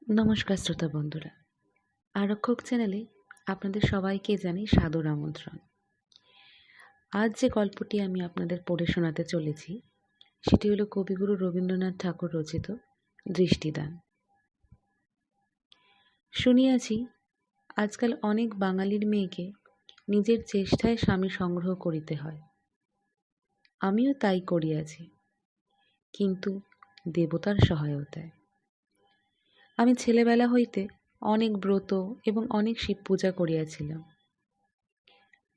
নমস্কার শ্রোতা বন্ধুরা, আরক্ষক চ্যানেলে আপনাদের সবাইকে জানাই সাদর আমন্ত্রণ। আজ যে গল্পটি আমি আপনাদের পড়ে শোনাতে চলেছি সেটি হলো কবিগুরু রবীন্দ্রনাথ ঠাকুর রচিত দৃষ্টিদান। শুনিয়াছি আজকাল অনেক বাঙালির মেয়েকে নিজের চেষ্টায় স্বামী সংগ্রহ করিতে হয়। আমিও তাই করিয়াছি, কিন্তু দেবতার সহায়তায়। আমি ছেলেবেলা হইতে অনেক ব্রত এবং অনেক শিব পূজা করিয়াছিলাম।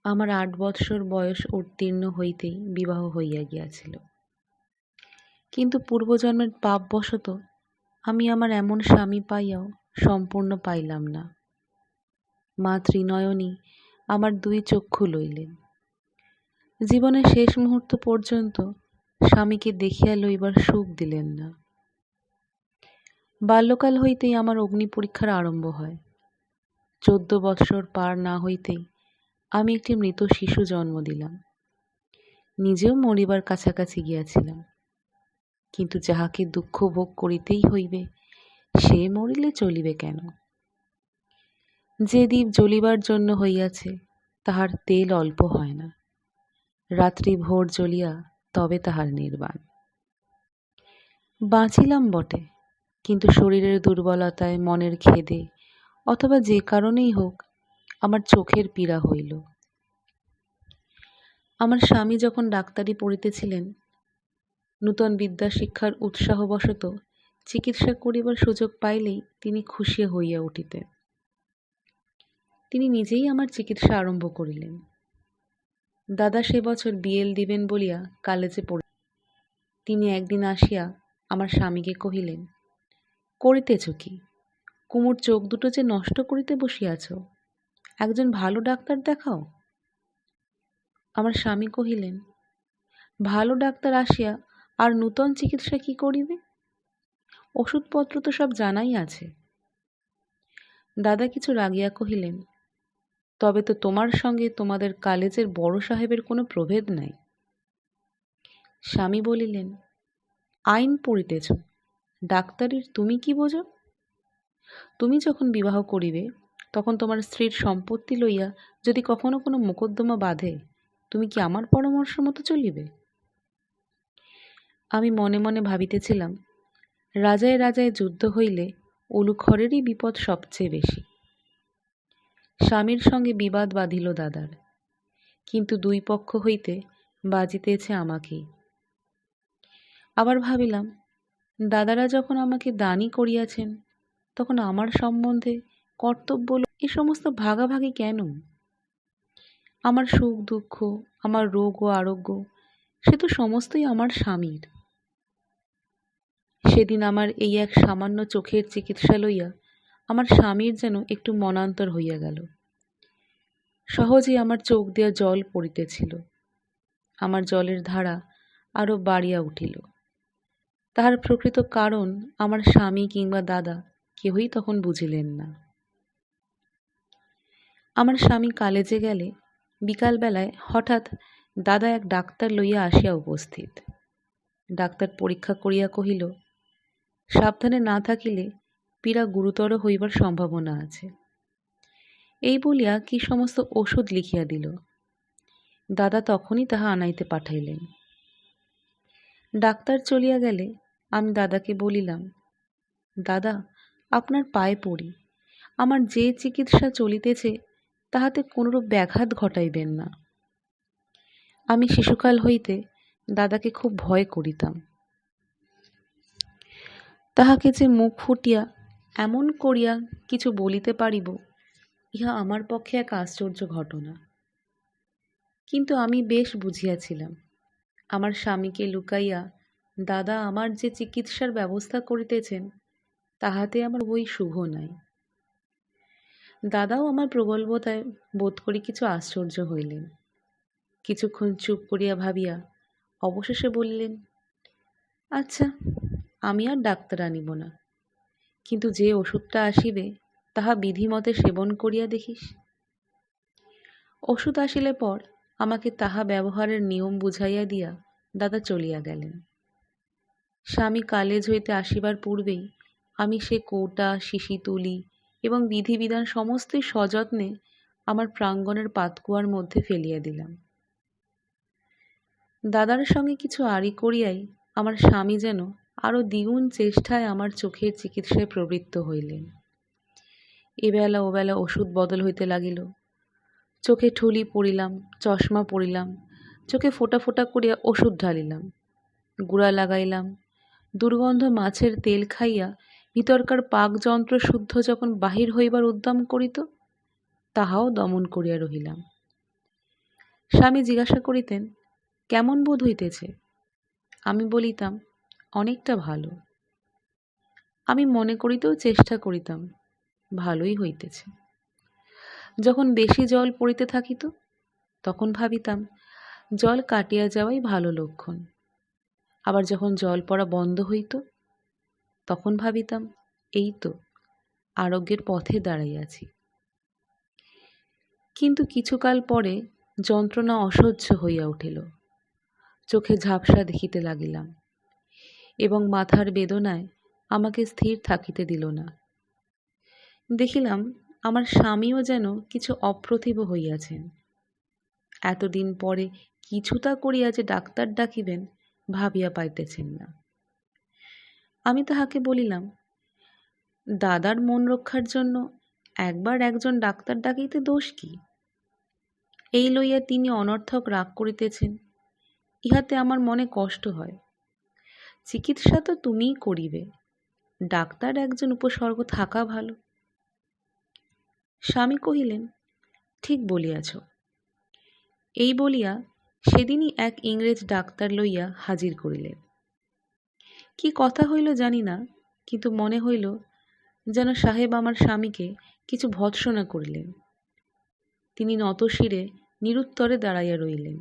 আমার ৮ বৎসর বয়স উত্তীর্ণ হইতেই বিবাহ হইয়া গিয়াছিল, কিন্তু পূর্বজন্মের পাপবশত আমি আমার এমন স্বামী পাইয়াও সম্পূর্ণ পাইলাম না। মা ত্রিনয়নী আমার ২ চক্ষু লইলেন। জীবনের শেষ মুহূর্ত পর্যন্ত স্বামীকে দেখিয়া লইবার সুখ দিলেন না। বাল্যকাল হইতেই আমার অগ্নি পরীক্ষার আরম্ভ হয়। ১৪ বৎসর পার না হইতেই আমি একটি মৃত শিশু জন্ম দিলাম। নিজেও মরিবার কাছাকাছি গিয়াছিলাম, কিন্তু যাহাকে দুঃখ ভোগ করিতেই হইবে সে মরিলে চলিবে কেন? যে দ্বীপ জ্বলিবার জন্য হইয়াছে তাহার তেল অল্প হয় না। রাত্রি ভোর জ্বলিয়া তবে তাহার নির্বাণ। বাঁচিলাম বটে, কিন্তু শরীরের দুর্বলতায়, মনের খেদে অথবা যে কারণেই হোক আমার চোখের পীড়া হইল। আমার স্বামী যখন ডাক্তারি পড়িতেছিলেন, নূতন বিদ্যা শিক্ষার উৎসাহবশত চিকিৎসা করিবার সুযোগ পাইলেই তিনি খুশি হইয়া উঠিতেন। তিনি নিজেই আমার চিকিৎসা আরম্ভ করিলেন। দাদা সে বছর বিএল দিবেন বলিয়া কলেজে পড়ি। তিনি একদিন আসিয়া আমার স্বামীকে কহিলেন, করিতেছ কি? কুমুর চোখ দুটো যে নষ্ট করিতে বসিয়াছ, একজন ভালো ডাক্তার দেখাও। আমার স্বামী কহিলেন, ভালো ডাক্তার আসিয়া আর নূতন চিকিৎসা কি করিবে? ওষুধপত্র তো সব জানাই আছে। দাদা কিছু রাগিয়া কহিলেন, তবে তো তোমার সঙ্গে তোমাদের কলেজের বড় সাহেবের কোনো প্রভেদ নাই। স্বামী বলিলেন, আইন পড়িতেছ, ডাক্তারির তুমি কি বোঝো? তুমি যখন বিবাহ করিবে তখন তোমার স্ত্রীর সম্পত্তি লইয়া যদি কখনো কোনো মোকদ্দমা বাধে, তুমি কি আমার পরামর্শ মতো চলিবে? আমি মনে মনে ভাবিতেছিলাম, রাজায় রাজায় যুদ্ধ হইলে উলুখড়েরই বিপদ সবচেয়ে বেশি। স্বামীর সঙ্গে বিবাদ বাঁধিল দাদার, কিন্তু দুই পক্ষ হইতে বাজিতেছে আমাকেই। আবার ভাবিলাম, দাদারা যখন আমাকে দানী করিয়াছেন তখন আমার সম্বন্ধে কর্তব্য এ সমস্ত ভাগাভাগি কেন? আমার সুখ দুঃখ, আমার রোগ ও আরোগ্য সে তো সমস্তই আমার স্বামীর। সেদিন আমার এই এক সামান্য চোখের চিকিৎসা লইয়া আমার স্বামীর যেন একটু মনান্তর হইয়া গেল। সহজেই আমার চোখ দিয়া জল পড়িতেছিল। আমার জলের ধারা আরো বাড়িয়া উঠিল। তাহার প্রকৃত কারণ আমার স্বামী কিংবা দাদা কেহই তখন বুঝিলেন না। আমার স্বামী কলেজে গেলে বিকালবেলায় হঠাৎ দাদা এক ডাক্তার লইয়া আসিয়া উপস্থিত। ডাক্তার পরীক্ষা করিয়া কহিল, সাবধানে না থাকিলে পীড়া গুরুতর হইবার সম্ভাবনা আছে। এই বলিয়া কি সমস্ত ওষুধ লিখিয়া দিল। দাদা তখনই তাহা আনাইতে পাঠাইলেন। ডাক্তার চলিয়া গেলে আমি দাদাকে বলিলাম, দাদা, আপনার পায়ে পড়ি, আমার যে চিকিৎসা চলিতেছে তাহাতে কোনরূপ ব্যাঘাত ঘটাইবেন না। আমি শিশুকাল হইতে দাদাকে খুব ভয় করিতাম। তাহাকে যে মুখ ফুটিয়া এমন করিয়া কিছু বলিতে পারিব, ইহা আমার পক্ষে এক আশ্চর্য ঘটনা। কিন্তু আমি বেশ বুঝিয়াছিলাম, আমার স্বামীকে লুকাইয়া দাদা আমার যে চিকিৎসার ব্যবস্থা করিতেছেন তাহাতে আমার বই শুভ নাই। দাদাও আমার প্রগল্ভতায় বোধ করি কিছু আশ্চর্য হইলেন। কিছুক্ষণ চুপ করিয়া ভাবিয়া অবশেষে বলিলেন, আচ্ছা, আমি আর ডাক্তার আনিব না, কিন্তু যে ওষুধটা আসিবে তাহা বিধিমতে সেবন করিয়া দেখিস। ওষুধ আসিলে পর আমাকে তাহা ব্যবহারের নিয়ম বুঝাইয়া দিয়া দাদা চলিয়া গেলেন। স্বামী কলেজ হইতে আসিবার পূর্বেই আমি সে কৌটা, শিশি তুলি এবং বিধিবিধান সমস্তই সযত্নে আমার প্রাঙ্গণের পাতকুয়ার মধ্যে ফেলিয়া দিলাম। দাদার সঙ্গে কিছু আড়ি করিয়াই আমার স্বামী যেন আরও দ্বিগুণ চেষ্টায় আমার চোখের চিকিৎসায় প্রবৃত্ত হইলেন। এবেলা ওবেলা ওষুধ বদল হইতে লাগিল। চোখে ঠুলি পড়িলাম, চশমা পরিলাম, চোখে ফোঁটা ফোঁটা করিয়া ওষুধ ঢালিলাম, গুঁড়া লাগাইলাম। দুর্গন্ধ মাছের তেল খাইয়া ভিতরকার পাকযন্ত্র শুদ্ধ যখন বাহির হইবার উদ্যম করিত, তাহাও দমন করিয়া রহিলাম। স্বামী জিজ্ঞাসা করিতেন, কেমন বোধ হইতেছে? আমি বলিতাম, অনেকটা ভালো। আমি মনে করিতেও চেষ্টা করিতাম, ভালোই হইতেছে। যখন বেশি জল পড়িতে থাকিত, তখন ভাবিতাম জল কাটিয়া যাওয়াই ভালো লক্ষণ। আবার যখন জল পড়া বন্ধ হইত, তখন ভাবিতাম এই তো আরোগ্যের পথে দাঁড়াইয়াছি। কিন্তু কিছুকাল পরে যন্ত্রণা অসহ্য হইয়া উঠিল। চোখে ঝাপসা দেখিতে লাগিলাম এবং মাথার বেদনায় আমাকে স্থির থাকিতে দিল না। দেখিলাম আমার স্বামীও যেন কিছু অপ্রতিভ হইয়াছেন। এতদিন পরে কিছুটা করিয়া যে ডাক্তার ডাকিবেন ভাবিয়া পাইতেছেন না। আমি তাহাকে বলিলাম, দাদার মন রক্ষার জন্য একবার একজন ডাক্তার ডাকিতে দোষ কি? এই লইয়া তিনি অনর্থক রাগ করিতেছেন, ইহাতে আমার মনে কষ্ট হয়। চিকিৎসা তো তুমিই করিবে, ডাক্তার একজন উপসর্গ থাকা ভালো। স্বামী কহিলেন, ঠিক বলিয়াছ। এই বলিয়া সেদিনই এক ইংরেজ ডাক্তার লইয়া হাজির করিলেন। কি কথা হইল জানি না, কিন্তু মনে হইল যেন সাহেব আমার স্বামীকে কিছু ভৎসনা করিলেন। তিনি নতশিরে নিরুত্তরে দাঁড়াইয়া রইলেন।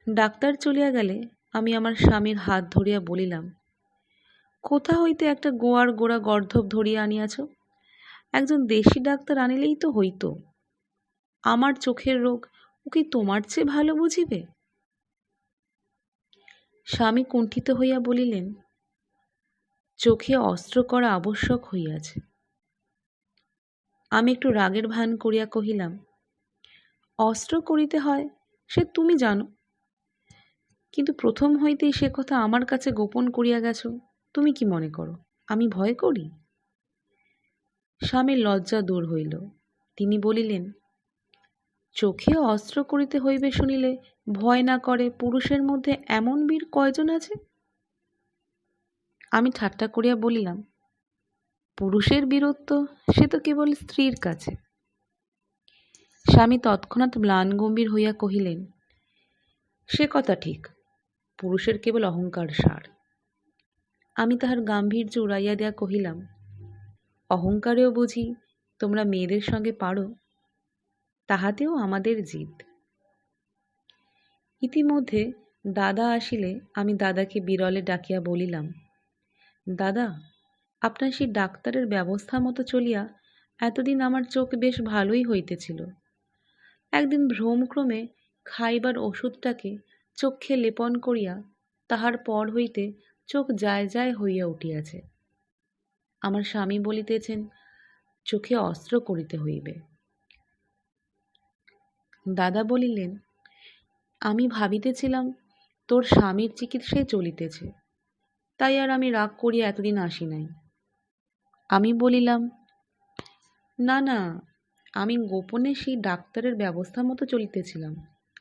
ডাক্তার চলিয়া গেলে আমি আমার স্বামীর হাত ধরিয়া বলিলাম, কোথা হইতে একটা গোয়ার গোড়া গর্ধব ধরিয়া আনিয়াছ? একজন দেশি ডাক্তার আনিলেই তো হইত। আমার চোখের রোগ ও কি তোমার চেয়ে ভালো বুঝিবে? স্বামী কুণ্ঠিত হইয়া বলিলেন, চোখে অস্ত্র করা আবশ্যক হইয়াছে। আমি একটু রাগের ভান করিয়া কহিলাম, অস্ত্র করিতে হয় সে তুমি জানো, কিন্তু প্রথম হইতেই সে কথা আমার কাছে গোপন করিয়া গেছ। তুমি কি মনে করো আমি ভয় করি? স্বামীর লজ্জা দূর হইল। তিনি বলিলেন, চোখে অস্ত্র করিতে হইবে শুনিলে ভয় না করে পুরুষের মধ্যে এমন বীর কয়জন আছে? আমি ঠাট্টা করিয়া বলিলাম, পুরুষের বীরত্ব সে তো কেবল স্ত্রীর কাছে। স্বামী তৎক্ষণাৎ ম্লান গম্ভীর হইয়া কহিলেন, সে কথা ঠিক, পুরুষের কেবল অহংকার সার। আমি তাহার গাম্ভীর্য উড়াইয়া দেয়া কহিলাম, অহংকারেও বুঝি তোমরা মেয়েদের সঙ্গে পারো? তাহাতেও আমাদের জিত। ইতিমধ্যে দাদা আসিলে আমি দাদাকে বিরলে ডাকিয়া বলিলাম, দাদা, আপনার সেই ডাক্তারের ব্যবস্থা মতো চলিয়া এতদিন আমার চোখ বেশ ভালোই হইতেছিল। একদিন ভ্রমক্রমে খাইবার ওষুধটাকে চক্ষে লেপন করিয়া তাহার পর হইতে চোখ যায় যায় হইয়া উঠিয়াছে। আমার স্বামী বলিতেছেন, চোখে অস্ত্র করিতে হইবে। দাদা বলিলেন, আমি ভাবিতেছিলাম তোর স্বামীর চিকিৎসায় চলিতেছে, তাই আর আমি রাগ করিয়া এতদিন আসি নাই। আমি বলিলাম, না না, আমি গোপনে সেই ডাক্তারের ব্যবস্থা মতো চলিতেছিলাম,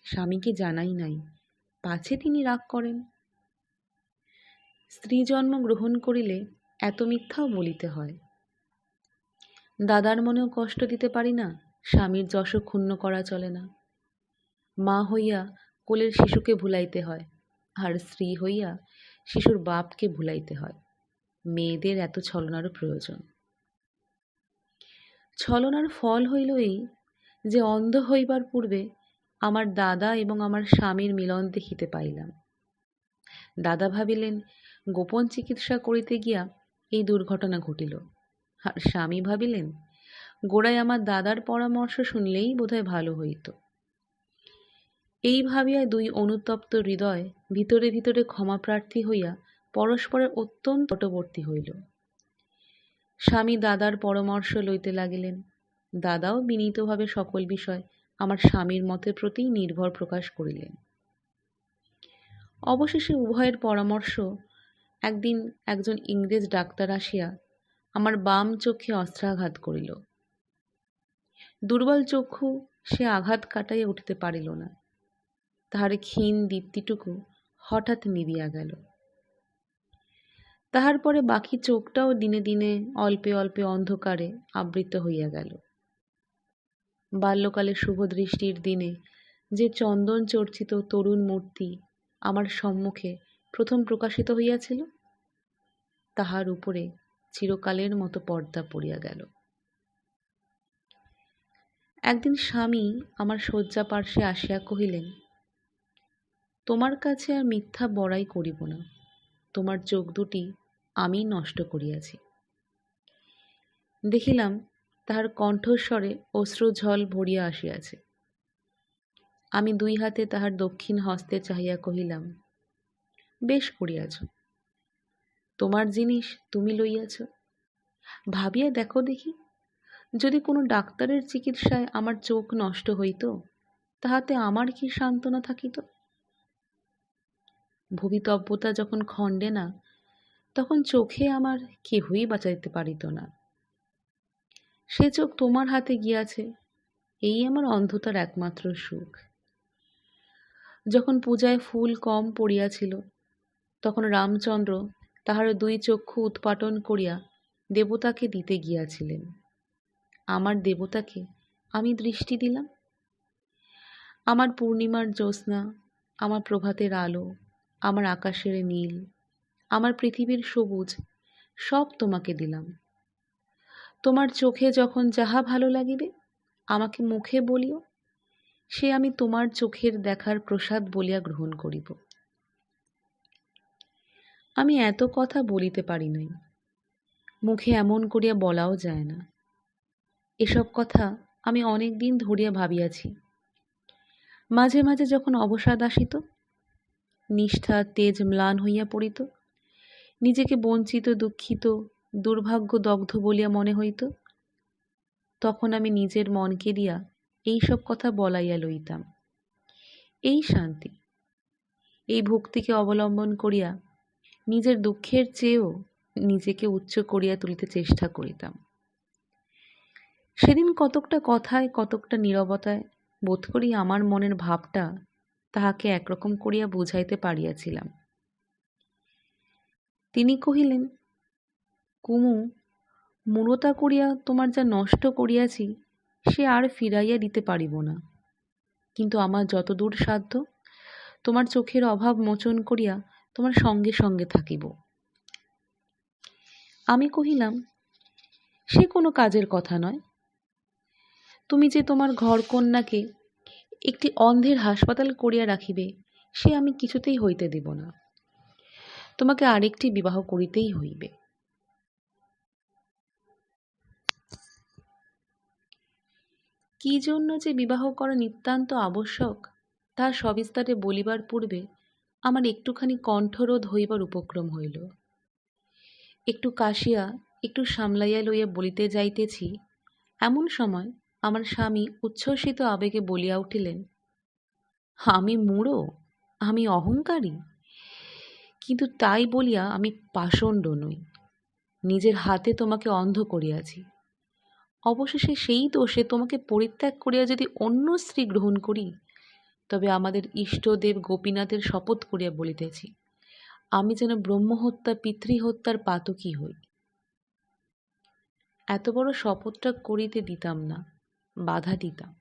স্বামীকে জানাই নাই, পাছে তিনি রাগ করেন। স্ত্রী জন্ম গ্রহণ করিলে এত মিথ্যাও বলিতে হয়। দাদার মনেও কষ্ট দিতে পারি না, স্বামীর যশও ক্ষুণ্ণ করা চলে না। মা হইয়া কোলের শিশুকে ভুলাইতে হয়, আর স্ত্রী হইয়া শিশুর বাপকে ভুলাইতে হয়। মেয়েদের এত ছলনারও প্রয়োজন। ছলনার ফল হইল এই যে অন্ধ হইবার পূর্বে আমার দাদা এবং আমার স্বামীর মিলন দেখিতে পাইলাম। দাদা ভাবিলেন গোপন চিকিৎসা করিতে গিয়া এই দুর্ঘটনা ঘটিল, আর স্বামী ভাবিলেন গোড়ায় আমার দাদার পরামর্শ শুনলেই বোধহয় ভালো হইত। এই ভাবিয়া দুই অনুতপ্ত হৃদয় ভিতরে ভিতরে ক্ষমাপ্রার্থী হইয়া পরস্পরের অত্যন্ত নিকটবর্তী হইল। স্বামী দাদার পরামর্শ লইতে লাগিলেন। দাদাও বিনীতভাবে সকল বিষয় আমার স্বামীর মতের প্রতি নির্ভর প্রকাশ করিলেন। অবশেষে উভয়ের পরামর্শ একদিন একজন ইংরেজ ডাক্তার আসিয়া আমার বাম চক্ষে অস্ত্রাঘাত করিল। দুর্বল চক্ষু সে আঘাত কাটাইয়া উঠিতে পারিল না। তাহার ক্ষীণ দীপ্তিটুকু হঠাৎ নিবিয়া গেল। তাহার পরে বাকি চোখটাও দিনে দিনে অল্পে অল্পে অন্ধকারে আবৃত হইয়া গেল। বাল্যকালে শুভদৃষ্টির দিনে যে চন্দন চর্চিত তরুণ মূর্তি আমার সম্মুখে প্রথম প্রকাশিত হইয়াছিল, তাহার উপরে চিরকালের মতো পর্দা পড়িয়া গেল। একদিন স্বামী আমার শয্যা পার্শ্বে আসিয়া কহিলেন, তোমার কাছে আর মিথ্যা বড়াই করিব না, তোমার চোখ দুটি আমি নষ্ট করিয়াছি। দেখিলাম তাহার কণ্ঠস্বরে অশ্রুঝল ভরিয়া আসিয়াছে। আমি দুই হাতে তাহার দক্ষিণ হস্তে চাহিয়া কহিলাম, বেশ করিয়াছ, তোমার জিনিস তুমি লইয়াছ। ভাবিয়া দেখো দেখি, যদি কোনো ডাক্তারের চিকিৎসায় আমার চোখ নষ্ট হইত, তাহাতে আমার কি সান্ত্বনা থাকিত? ভবিতব্যতা যখন খণ্ডে না, তখন চোখে আমার কেহই বাঁচাইতে পারিত না। সে চোখ তোমার হাতে গিয়াছে, এই আমার অন্ধতার একমাত্র সুখ। যখন পূজায় ফুল কম পড়িয়াছিল, তখন রামচন্দ্র তাহার দুই চক্ষু উৎপাটন করিয়া দেবতাকে দিতে গিয়াছিলেন। আমার দেবতাকে আমি দৃষ্টি দিলাম। আমার পূর্ণিমার জ্যোৎস্না, আমার প্রভাতের আলো, আমার আকাশের নীল, আমার পৃথিবীর সবুজ সব তোমাকে দিলাম। তোমার চোখে যখন যাহা ভালো লাগিবে আমাকে মুখে বলিও, সে আমি তোমার চোখের দেখার প্রসাদ বলিয়া গ্রহণ করিব। আমি এত কথা বলিতে পারি নাই, মুখে এমন করিয়া বলাও যায় না। এসব কথা আমি অনেক দিন ধরিয়া ভাবিয়াছি। মাঝে মাঝে যখন অবসাদ আসিত, নিষ্ঠা তেজ ম্লান হইয়া পড়িত, নিজেকে বঞ্চিত, দুঃখিত, দুর্ভাগ্য দগ্ধ বলিয়া মনে হইত, তখন আমি নিজের মনকে দিয়া এই সব কথা বলাইয়া লইতাম। এই শান্তি, এই ভক্তিকে অবলম্বন করিয়া নিজের দুঃখের চেয়েও নিজেকে উচ্চ করিয়া তুলিতে চেষ্টা করিতাম। সেদিন কতকটা কথায়, কতকটা নীরবতায় বোধ করি আমার মনের ভাবটা তাহাকে একরকম করিয়া বুঝাইতে পারিয়াছিলাম। তিনি কহিলেন, কুমু, মূঢ়তা করিয়া তোমার যা নষ্ট করিয়াছি সে আর ফিরাইয়া দিতে পারিব না, কিন্তু আমার যতদূর সাধ্য তোমার চোখের অভাব মোচন করিয়া তোমার সঙ্গে সঙ্গে থাকিব। আমি কহিলাম, সে কোনো কাজের কথা নয়। তুমি যে তোমার ঘরকন্যাকে একটি অন্ধের হাসপাতাল করিয়া রাখিবে, সে আমি কিছুতেই হইতে দেব না। তোমাকে আরেকটি বিবাহ করিতেই হইবে। কি জন্য যে বিবাহ করা নিতান্ত আবশ্যক, তাহা সবিস্তারে বলিবার পূর্বে আমার একটুখানি কণ্ঠরোধ হইবার উপক্রম হইল। একটু কাশিয়া, একটু সামলাইয়া লইয়া বলিতে যাইতেছি, এমন সময় আমার স্বামী উচ্ছ্বসিত আবেগে বলিয়া উঠিলেন, আমি মূঢ়, আমি অহংকারী, কিন্তু তাই বলিয়া আমি পাষণ্ড নই। নিজের হাতে তোমাকে অন্ধ করিয়াছি। অবশেষে সেই দোষে তোমাকে পরিত্যাগ করিয়া যদি অন্য স্ত্রী গ্রহণ করি, তবে আমাদের ইষ্টদেব গোপীনাথের শপথ করিয়া বলিতেছি, আমি যেন ব্রহ্মহত্যা পিতৃহত্যার পাতকী হই। এত বড় শপথটা করিতে দিতাম না, বাধা দিতাম,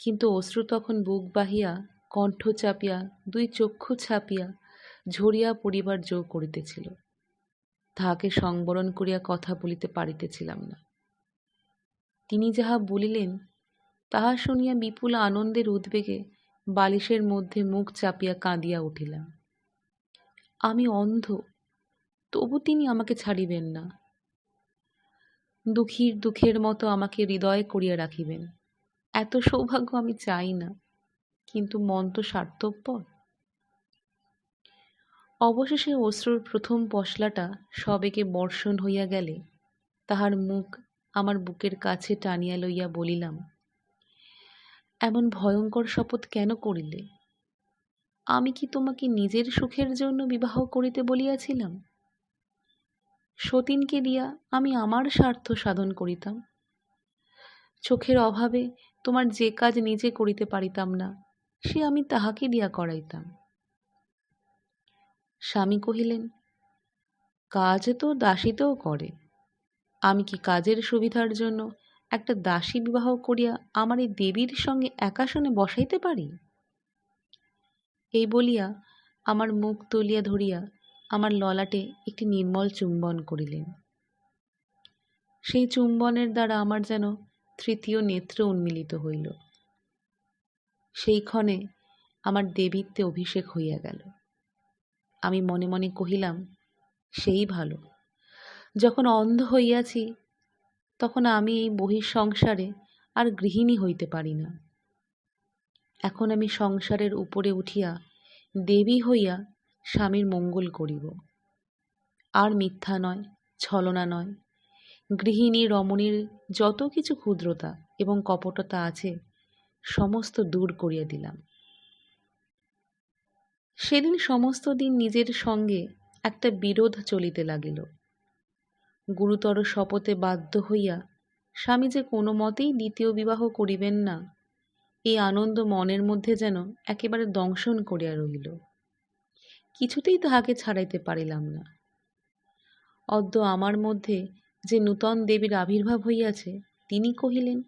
কিন্তু অশ্রু তখন বুক বাহিয়া, কণ্ঠ চাপিয়া, দুই চক্ষু ছাপিয়া ঝরিয়া পড়িবার জো করিতেছিল। তাহাকে সংবরণ করিয়া কথা বলিতে পারিতেছিলাম না। তিনি যাহা বলিলেন তাহা শুনিয়া বিপুল আনন্দের উদ্বেগে বালিশের মধ্যে মুখ চাপিয়া কাঁদিয়া উঠিলাম। আমি অন্ধ, তবু তিনি আমাকে ছাড়িবেন না। দুঃখীর দুঃখের মতো আমাকে হৃদয়ে করিয়া রাখিবেন, এত সৌভাগ্য আমি চাই না, কিন্তু মন তো স্বার্থপর। অবশেষে অশ্রুর প্রথম পশলাটা সবেগে বর্ষণ হইয়া গেলে তাহার মুখ আমার বুকের কাছে টানিয়া লইয়া বলিলাম, এমন ভয়ঙ্কর শপথ কেন করিলে? আমি কি তোমাকে নিজের সুখের জন্য বিবাহ করিতে বলিয়াছিলাম? সতীনকে দিয়া আমি আমার স্বার্থ সাধন করিতাম। চোখের অভাবে তোমার যে কাজ নিজে করিতে পারিতাম না, সে আমি তাহাকে দিয়া করাইতাম। স্বামী কহিলেন, কাজ তো দাসীতেও করে। আমি কি কাজের সুবিধার জন্য একটা দাসী বিবাহ করিয়া আমার এই দেবীর সঙ্গে একাসনে বসাইতে পারি? এই বলিয়া আমার মুখ তুলিয়া ধরিয়া আমার ললাটে একটি নির্মল চুম্বন করিলেন। সেই চুম্বনের দ্বারা আমার যেন তৃতীয় নেত্র উন্মিলিত হইল। সেই ক্ষণে আমার দেবীত্বে অভিষেক হইয়া গেল। আমি মনে মনে কহিলাম, সেই ভালো। যখন অন্ধ হইয়াছি তখন আমি এই বহিঃসংসারে আর গৃহিণী হইতে পারি না। এখন আমি সংসারের উপরে উঠিয়া দেবী হইয়া স্বামীর মঙ্গল করিব। আর মিথ্যা নয়, ছলনা নয়, গৃহিণী রমণীর যত কিছু ক্ষুদ্রতা এবং কপটতা আছে সমস্ত দূর করিয়া দিলাম। সেদিন সমস্ত দিন নিজের সঙ্গে একটা বিরোধ চলিতে লাগিল। গুরুতর শপথে বাধ্য হইয়া স্বামী যে কোনো মতেই দ্বিতীয় বিবাহ করিবেন না, এই আনন্দ মনের মধ্যে যেন একেবারে দংশন করিয়া রহিল। কিছুতেই তাহাকে ছাড়াইতে পারিলাম না। অদ্য আমার মধ্যে যে নূতন দেবীর আবির্ভাব হইয়াছে, তিনি কহিলেন,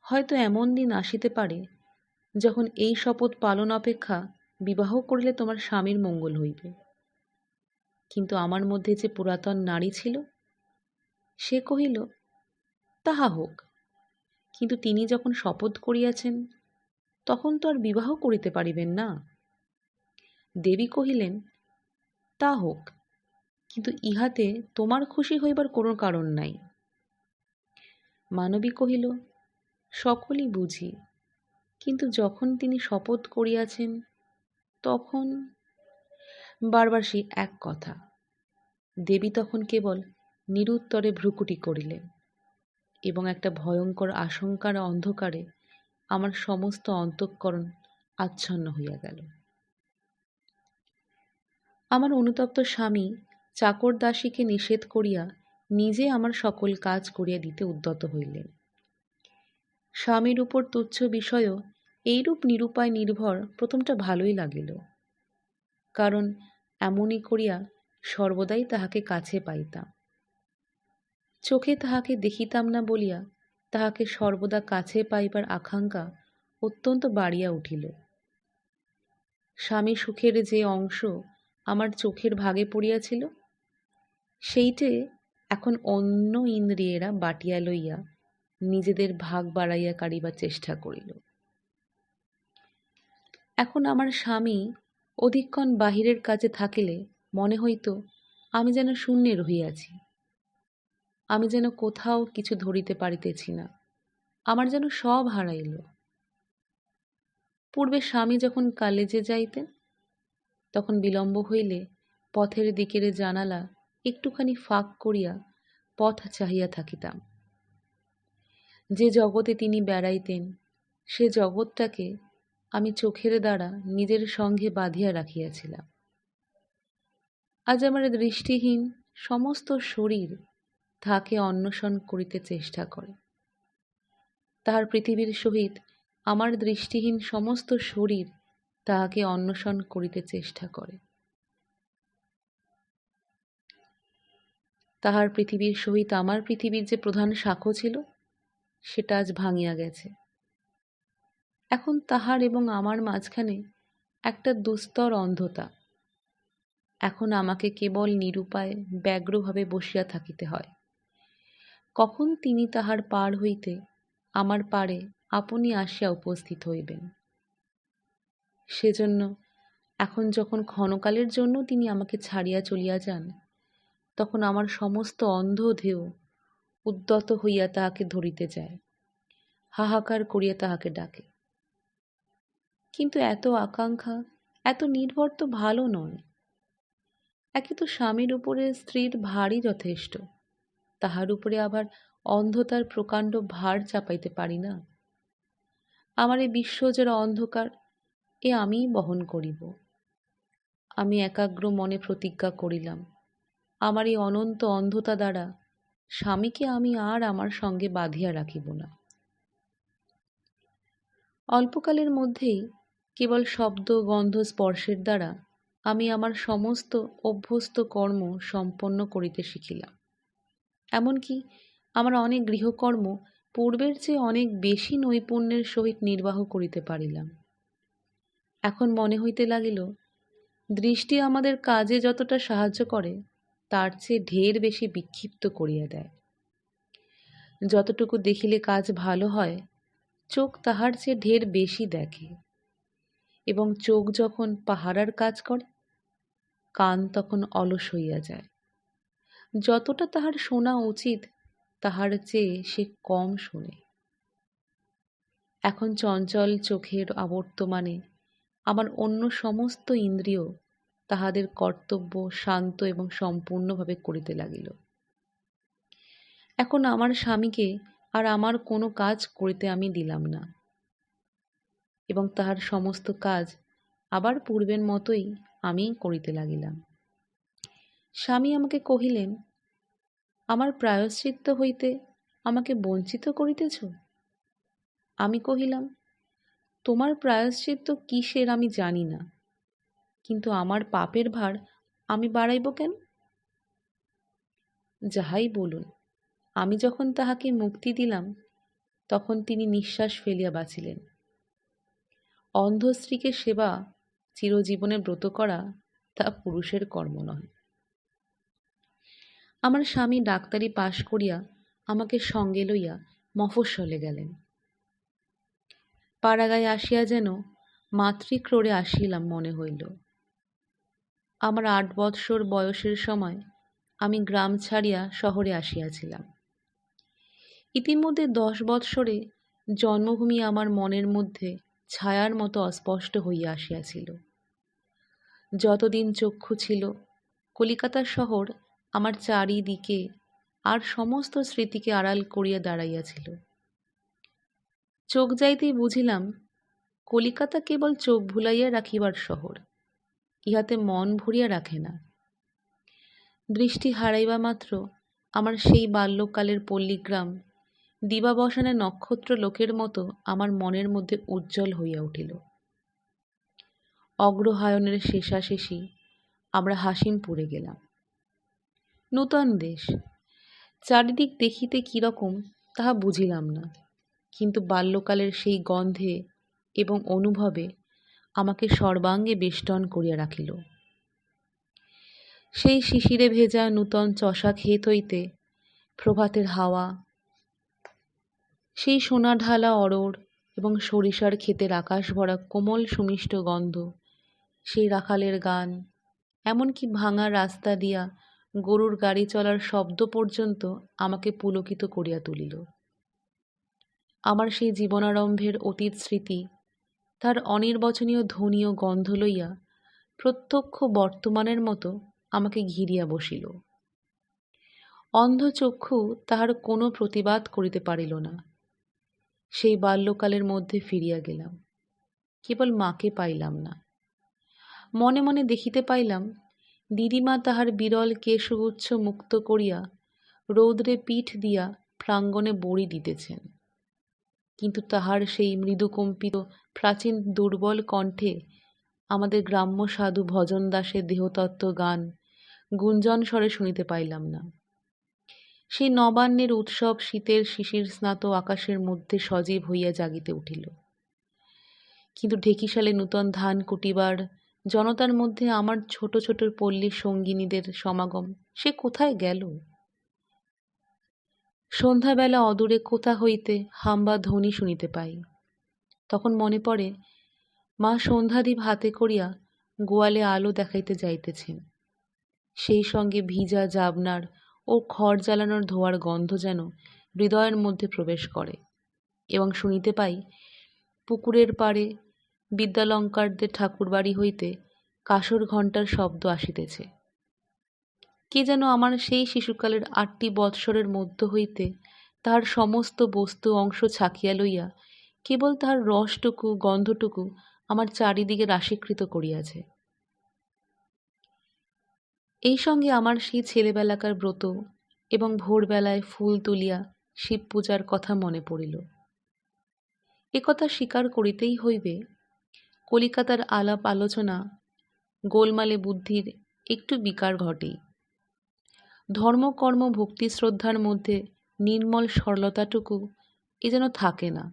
হয়তো এমন দিন আসিতে পারে যখন এই শপথ পালন অপেক্ষা বিবাহ করিলে তোমার স্বামীর মঙ্গল হইবে। কিন্তু আমার মধ্যে যে পুরাতন নারী ছিল, সে কহিল, তাহা হোক, কিন্তু তিনি যখন শপথ করিয়াছেন তখন তো আর বিবাহ করিতে পারিবেন না। দেবী কহিলেন, তা হোক, কিন্তু ইহাতে তোমার খুশি হইবার কোনো কারণ নাই। মানবী কহিল, সকলই বুঝি, কিন্তু যখন তিনি শপথ করিয়াছেন তখন। বারবার সেই এক কথা। দেবী তখন কেবল নিরুত্তরে ভ্রুকুটি করিলেন এবং একটা ভয়ঙ্কর আশঙ্কার অন্ধকারে আমার সমস্ত অন্তঃকরণ আচ্ছন্ন হইয়া গেল। আমার অনুতপ্ত স্বামী চাকর দাসীকে নিষেধ করিয়া নিজে আমার সকল কাজ করিয়া দিতে উদ্যত হইলেন। স্বামীর উপর তুচ্ছ বিষয়ও এইরূপ নিরুপায় নির্ভর প্রথমটা ভালোই লাগিল, কারণ এমনই করিয়া সর্বদাই তাহাকে কাছে পাইতাম। চোখে তাহাকে দেখিতাম না বলিয়া তাহাকে সর্বদা কাছে পাইবার আকাঙ্ক্ষা অত্যন্ত বাড়িয়া উঠিল। স্বামী সুখের যে অংশ আমার চোখের ভাগে পড়িয়াছিল, সেইটে এখন অন্য ইন্দ্রিয়েরা বাটিয়া লইয়া নিজেদের ভাগ বাড়াইয়া কাড়িবার চেষ্টা করিল। এখন আমার স্বামী অধিকক্ষণ বাহিরের কাজে থাকিলে মনে হইত আমি যেন শূন্যে রহিয়াছি। আমি যেন কোথাও কিছু ধরিতে পারিতেছি না, আমার যেন সব হারাইল। পূর্বে স্বামী যখন কালেজে যাইতেন, তখন বিলম্ব হইলে পথের দিকের জানালা একটুখানি ফাঁক করিয়া পথ চাহিয়া থাকিতাম। যে জগতে তিনি বেড়াইতেন, সে জগৎটাকে আমি চোখের দ্বারা নিজের সঙ্গে বাঁধিয়া রাখিয়াছিলাম। আজ আমার দৃষ্টিহীন সমস্ত শরীর তাহাকে অন্বেষণ করিতে চেষ্টা করে। তাহার পৃথিবীর সহিত আমার দৃষ্টিহীন সমস্ত শরীর তাহাকে অন্বেষণ করিতে চেষ্টা করে। তাহার পৃথিবীর সহিত আমার পৃথিবীর যে প্রধান সাঁকো ছিল, সেটা আজ ভাঙিয়া গেছে। এখন তাহার এবং আমার মাঝখানে একটা দুস্তর অন্ধতা। এখন আমাকে কেবল নিরুপায় ব্যগ্রভাবে বসিয়া থাকিতে হয়। কখন তিনি তাহার পার হইতে আমার পারে আপনি আসিয়া উপস্থিত হইবেন। সেজন্য এখন যখন ক্ষণকালের জন্য তিনি আমাকে ছাড়িয়া চলিয়া যান, তখন আমার সমস্ত অন্ধ ধেয় উদ্যত হইয়া তাহাকে ধরিতে যায়, হাহাকার করিয়া তাহাকে ডাকে। কিন্তু এত আকাঙ্ক্ষা, এত নির্ভর তো ভালো নয়। একে তো স্বামীর উপরে স্ত্রীর ভারই যথেষ্ট, তাহার উপরে আবার অন্ধতার প্রকাণ্ড ভার চাপাইতে পারি না। আমার এই বিশ্বজোড়া অন্ধকার এ আমিই বহন করিব। আমি একাগ্র মনে প্রতিজ্ঞা করিলাম, আমার এই অনন্ত অন্ধতা দ্বারা স্বামীকে আমি আর আমার সঙ্গে বাঁধিয়া রাখিব না। অল্পকালের মধ্যেই কেবল শব্দ গন্ধ স্পর্শের দ্বারা আমি আমার সমস্ত অভ্যস্ত কর্ম সম্পন্ন করিতে শিখিলাম। এমনকি আমার অনেক গৃহকর্ম পূর্বের চেয়ে অনেক বেশি নৈপুণ্যের সহিত নির্বাহ করিতে পারিলাম। এখন মনে হইতে লাগিল, দৃষ্টি আমাদের কাজে যতটা সাহায্য করে তার চেয়ে ঢের বেশি বিক্ষিপ্ত করিয়া দেয়। যতটুকু দেখিলে কাজ ভালো হয়, চোখ তাহার চেয়ে ঢের বেশি দেখে, এবং চোখ যখন পাহারার কাজ করে, কান তখন অলস হইয়া যায়। যতটা তাহার শোনা উচিত তাহার চেয়ে সে কম শোনে। এখন চঞ্চল চোখের আবর্তমানে আমার অন্য সমস্ত ইন্দ্রিয় তাহাদের কর্তব্য শান্ত এবং সম্পূর্ণভাবে করিতে লাগিল। এখন আমার স্বামীকে আর আমার কোনো কাজ করিতে আমি দিলাম না, এবং তাহার সমস্ত কাজ আবার পূর্বের মতোই আমি করিতে লাগিলাম। স্বামী আমাকে কহিলেন, আমার প্রায়শ্চিত্ত হইতে আমাকে বঞ্চিত করিতেছ? আমি কহিলাম, তোমার প্রায়শ্চিত্ত কিসের আমি জানি না, কিন্তু আমার পাপের ভার আমি বাড়াইব কেন? যাহাই বলুন, আমি যখন তাহাকে মুক্তি দিলাম তখন তিনি নিঃশ্বাস ফেলিয়া বাঁচিলেন। অন্ধ স্ত্রীকে সেবা চিরজীবনে ব্রত করা তা পুরুষের কর্ম নয়। আমার স্বামী ডাক্তারি পাশ করিয়া আমাকে সঙ্গে লইয়া মফস্বলে গেলেন। পাড়াগাঁয়ে আসিয়া যেন মাতৃক্রোড়ে আসিলাম মনে হইল। আমার ৮ বৎসর বয়সের সময় আমি গ্রাম ছাড়িয়া শহরে আসিয়াছিলাম। ইতিমধ্যে ১০ বৎসরে জন্মভূমি আমার মনের মধ্যে ছায়ার মতো অস্পষ্ট হইয়া আসিয়াছিল। যতদিন চক্ষু ছিল, কলিকাতা শহর আমার চারিদিকে আর সমস্ত স্মৃতিকে আড়াল করিয়া দাঁড়াইয়াছিল। চোখ যাইতেই বুঝিলাম, কলিকাতা কেবল চোখ ভুলাইয়া রাখিবার শহর, ইহাতে মন ভরিয়া রাখে না। দৃষ্টি হারাইবা মাত্র আমার সেই বাল্যকালের পল্লীগ্রাম দিবাবসানে নক্ষত্র লোকের মতো আমার মনের মধ্যে উজ্জ্বল হইয়া উঠিল। অগ্রহায়ণের শেষাশেষি আমরা হাসিমপুরে গেলাম। নূতন দেশ, চারিদিক দেখিতে কিরকম তাহা বুঝিলাম না, কিন্তু বাল্যকালের সেই গন্ধে এবং অনুভবে আমাকে সর্বাঙ্গে বেষ্টন করিয়া রাখিল। সেই শিশিরে ভেজা নূতন চষা ক্ষেত হইতে প্রভাতের হাওয়া, সেই সোনা ঢালা অরড় এবং সরিষার ক্ষেতের আকাশ ভরা কোমল সুমিষ্ট গন্ধ, সেই রাখালের গান, এমনকি ভাঙা রাস্তা দিয়া গরুর গাড়ি চলার শব্দ পর্যন্ত আমাকে পুলকিত করিয়া তুলিল। আমার সেই জীবনারম্ভের অতীত স্মৃতি তার অনির্বচনীয় ধ্বনি ও গন্ধ লইয়া প্রত্যক্ষ বর্তমানের মতো আমাকে ঘিরিয়া বসিল। অন্ধ চক্ষু তাহার কোনো প্রতিবাদ করিতে পারিল না। সেই বাল্যকালের মধ্যে ফিরিয়া গেলাম, কেবল মাকে পাইলাম না। মনে মনে দেখিতে পাইলাম, দিদিমা তাহার বিরল কেশগুচ্ছ মুক্ত করিয়া রৌদ্রে পিঠ দিয়া প্রাঙ্গণে বড়ি দিতেছেন, কিন্তু তাহার সেই মৃদুকম্পিত প্রাচীন দুর্বল কণ্ঠে আমাদের গ্রাম্য সাধু ভজন দাসের দেহতত্ত্ব গান গুঞ্জন স্বরে শুনিতে পাইলাম না। সেই নবান্নের উৎসব শীতের শিশির স্নাত আকাশের মধ্যে সজীব হইয়া জাগিতে উঠিল, কিন্তু ঢেকিশালে নূতন ধান কুটিবার জনতার মধ্যে আমার ছোট ছোট পল্লীর সঙ্গিনীদের সমাগম সে কোথায় গেল? সন্ধ্যাবেলা অদূরে কোথা হইতে হাম্বা ধ্বনি শুনিতে পাই। তখন মনে পড়ে, মা সন্ধ্যাদীপ হাতে করিয়া গোয়ালে আলো দেখাইতে যাইতেছেন। সেই সঙ্গে ভিজা জাবনার ও খড় জ্বালানোর ধোঁয়ার গন্ধ যেন হৃদয়ের মধ্যে প্রবেশ করে, এবং শুনিতে পাই পুকুরের পাড়ে বিদ্যালঙ্কারদের ঠাকুরবাড়ি হইতে কাসর ঘণ্টার শব্দ আসিতেছে। কে যেন আমার সেই শিশুকালের 8টি বৎসরের মধ্য হইতে তাহার সমস্ত বস্তু অংশ ছাকিয়া লইয়া কেবল তাহার রসটুকু গন্ধটুকু আমার চারিদিকে রাশীকৃত করিয়াছে। এই সঙ্গে আমার সেই ছেলেবেলাকার ব্রত এবং ভোরবেলায় ফুল তুলিয়া শিব পূজার কথা মনে পড়িল। একথা স্বীকার করিতেই হইবে, কলিকাতার আলাপ আলোচনা গোলমালে বুদ্ধির একটু বিকার ঘটেই। ধর্মকর্ম ভক্তি শ্রদ্ধার মধ্যে নির্মল সরলতাটুকু এ যেন থাকে না।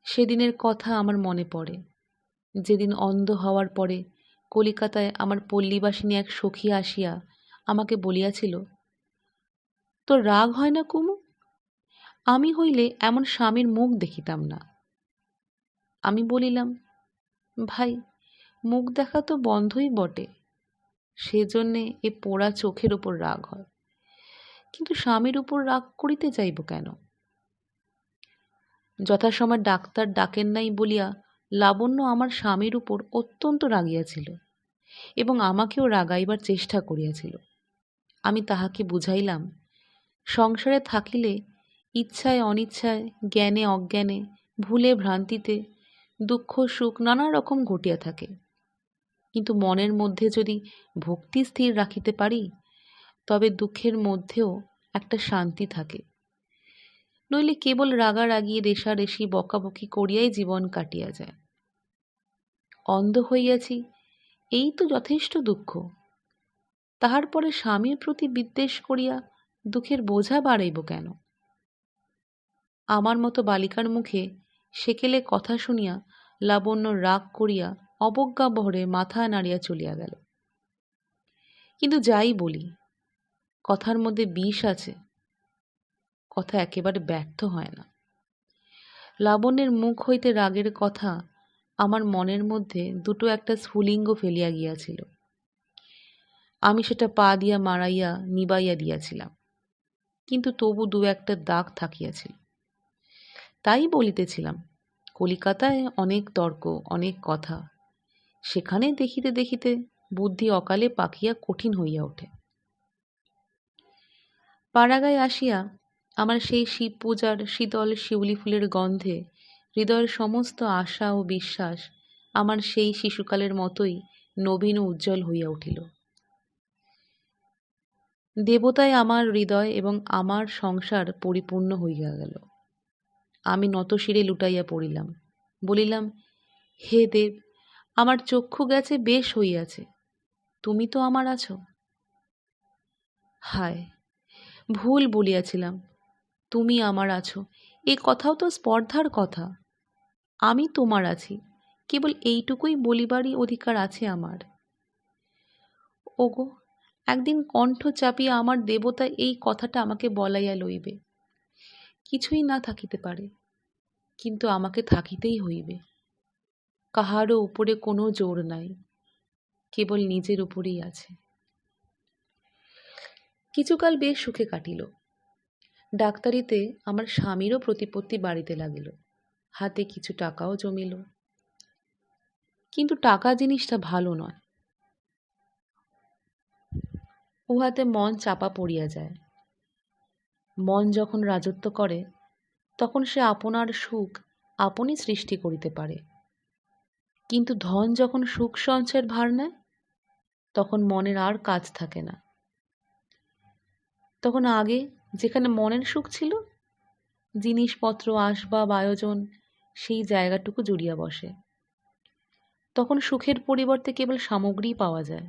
সেদিনের কথা আমার মনে পড়ে, যেদিন অন্ধ হওয়ার পরে কলিকাতায় আমার পল্লীবাসিনী এক সখী আসিয়া আমাকে বলিয়াছিল, তোর রাগ হয় না কুমু? আমি হইলে এমন স্বামীর মুখ দেখিতাম না। আমি বলিলাম, ভাই, মুখ দেখা তো বন্ধই বটে, সেজন্যে এ পোড়া চোখের উপর রাগ হয়, কিন্তু স্বামীর উপর রাগ করিতে যাইব কেন? যথাসময় ডাক্তার ডাকেন নাই বলিয়া লাবণ্য আমার স্বামীর উপর অত্যন্ত রাগিয়াছিল এবং আমাকেও রাগাইবার চেষ্টা করিয়াছিল। আমি তাহাকে বুঝাইলাম, সংসারে থাকিলে ইচ্ছায় অনিচ্ছায়, জ্ঞানে অজ্ঞানে, ভুলে ভ্রান্তিতে দুঃখ সুখ নানা রকম ঘটিয়া থাকে, কিন্তু মনের মধ্যে যদি ভক্তি স্থির রাখিতে পারি তবে দুঃখের মধ্যেও একটা শান্তি থাকে। নইলে কেবল রাগারাগি রেষারেষি বকাবকি করিয়াই জীবন কাটিয়া যায়। অন্ধ হইয়াছি, এই তো যথেষ্ট দুঃখ, তাহার পরে স্বামীর প্রতি বিদ্বেষ করিয়া দুঃখের বোঝা বাড়াইব কেন? আমার মতো বালিকার মুখে সেকেলে কথা শুনিয়া লাবণ্য রাগ করিয়া অবজ্ঞাবহরে মাথা নাড়িয়া চলিয়া গেল। কিন্তু যাই বলি, কথার মধ্যে বিষ আছে, কথা একেবারে ব্যর্থ হয় না। লাবণ্যের মুখ হইতে রাগের কথা আমার মনের মধ্যে দুটো একটা স্ফুলিঙ্গ ফেলিয়া গিয়াছিল। আমি সেটা পা দিয়া মারাইয়া নিবাইয়া দিয়াছিলাম, কিন্তু তবু দু একটা দাগ থাকিয়াছিল। তাই বলিতেছিলাম, কলিকাতায় অনেক তর্ক, অনেক কথা, সেখানে দেখিতে দেখিতে বুদ্ধি অকালে পাকিয়া কঠিন হইয়া ওঠে। পাড়াগায় আসিয়া আমার সেই শিব পূজার শীতল শিউলি ফুলের গন্ধে হৃদয়ের সমস্ত আশা ও বিশ্বাস আমার সেই শিশুকালের মতোই নবীন ও উজ্জ্বল হইয়া উঠিল। দেবতায় আমার হৃদয় এবং আমার সংসার পরিপূর্ণ হইয়া গেল। আমি নতশিরে লুটাইয়া পড়িলাম, বলিলাম, হে দেব, আমার চক্ষু গেছে বেশ হইয়াছে, তুমি তো আমার আছো। হায়, ভুল বলিয়াছিলাম, তুমি আমার আছো এ কথাও তো স্পর্ধার কথা। আমি তোমার আছি, কেবল এইটুকুই বলিবারই অধিকার আছে আমার। ওগো, একদিন কণ্ঠ চাপিয়া আমার দেবতা এই কথাটা আমাকে বলাইয়া লইবে। কিছুই না থাকিতে পারে, কিন্তু আমাকে থাকিতেই হইবে। কাহারও উপরে কোনো জোর নাই, কেবল নিজের উপরেই আছে। কিছুকাল বেশ সুখে কাটিল। ডাক্তারিতে আমার স্বামীরও প্রতিপত্তি বাড়িতে লাগিল, হাতে কিছু টাকাও জমিল। কিন্তু টাকা জিনিসটা ভালো নয়, উহাতে মন চাপা পড়িয়া যায়। মন যখন রাজত্ব করে তখন সে আপনার সুখ আপনি সৃষ্টি করিতে পারে, কিন্তু ধন যখন সুখ সঞ্চয়ের ভার নেয় তখন মনের আর কাজ থাকে না। তখন আগে যেখানে মনের সুখ ছিল, জিনিসপত্র আসবাব আয়োজন সেই জায়গাটুকু জুড়িয়া বসে। তখন সুখের পরিবর্তে কেবল সামগ্রী পাওয়া যায়।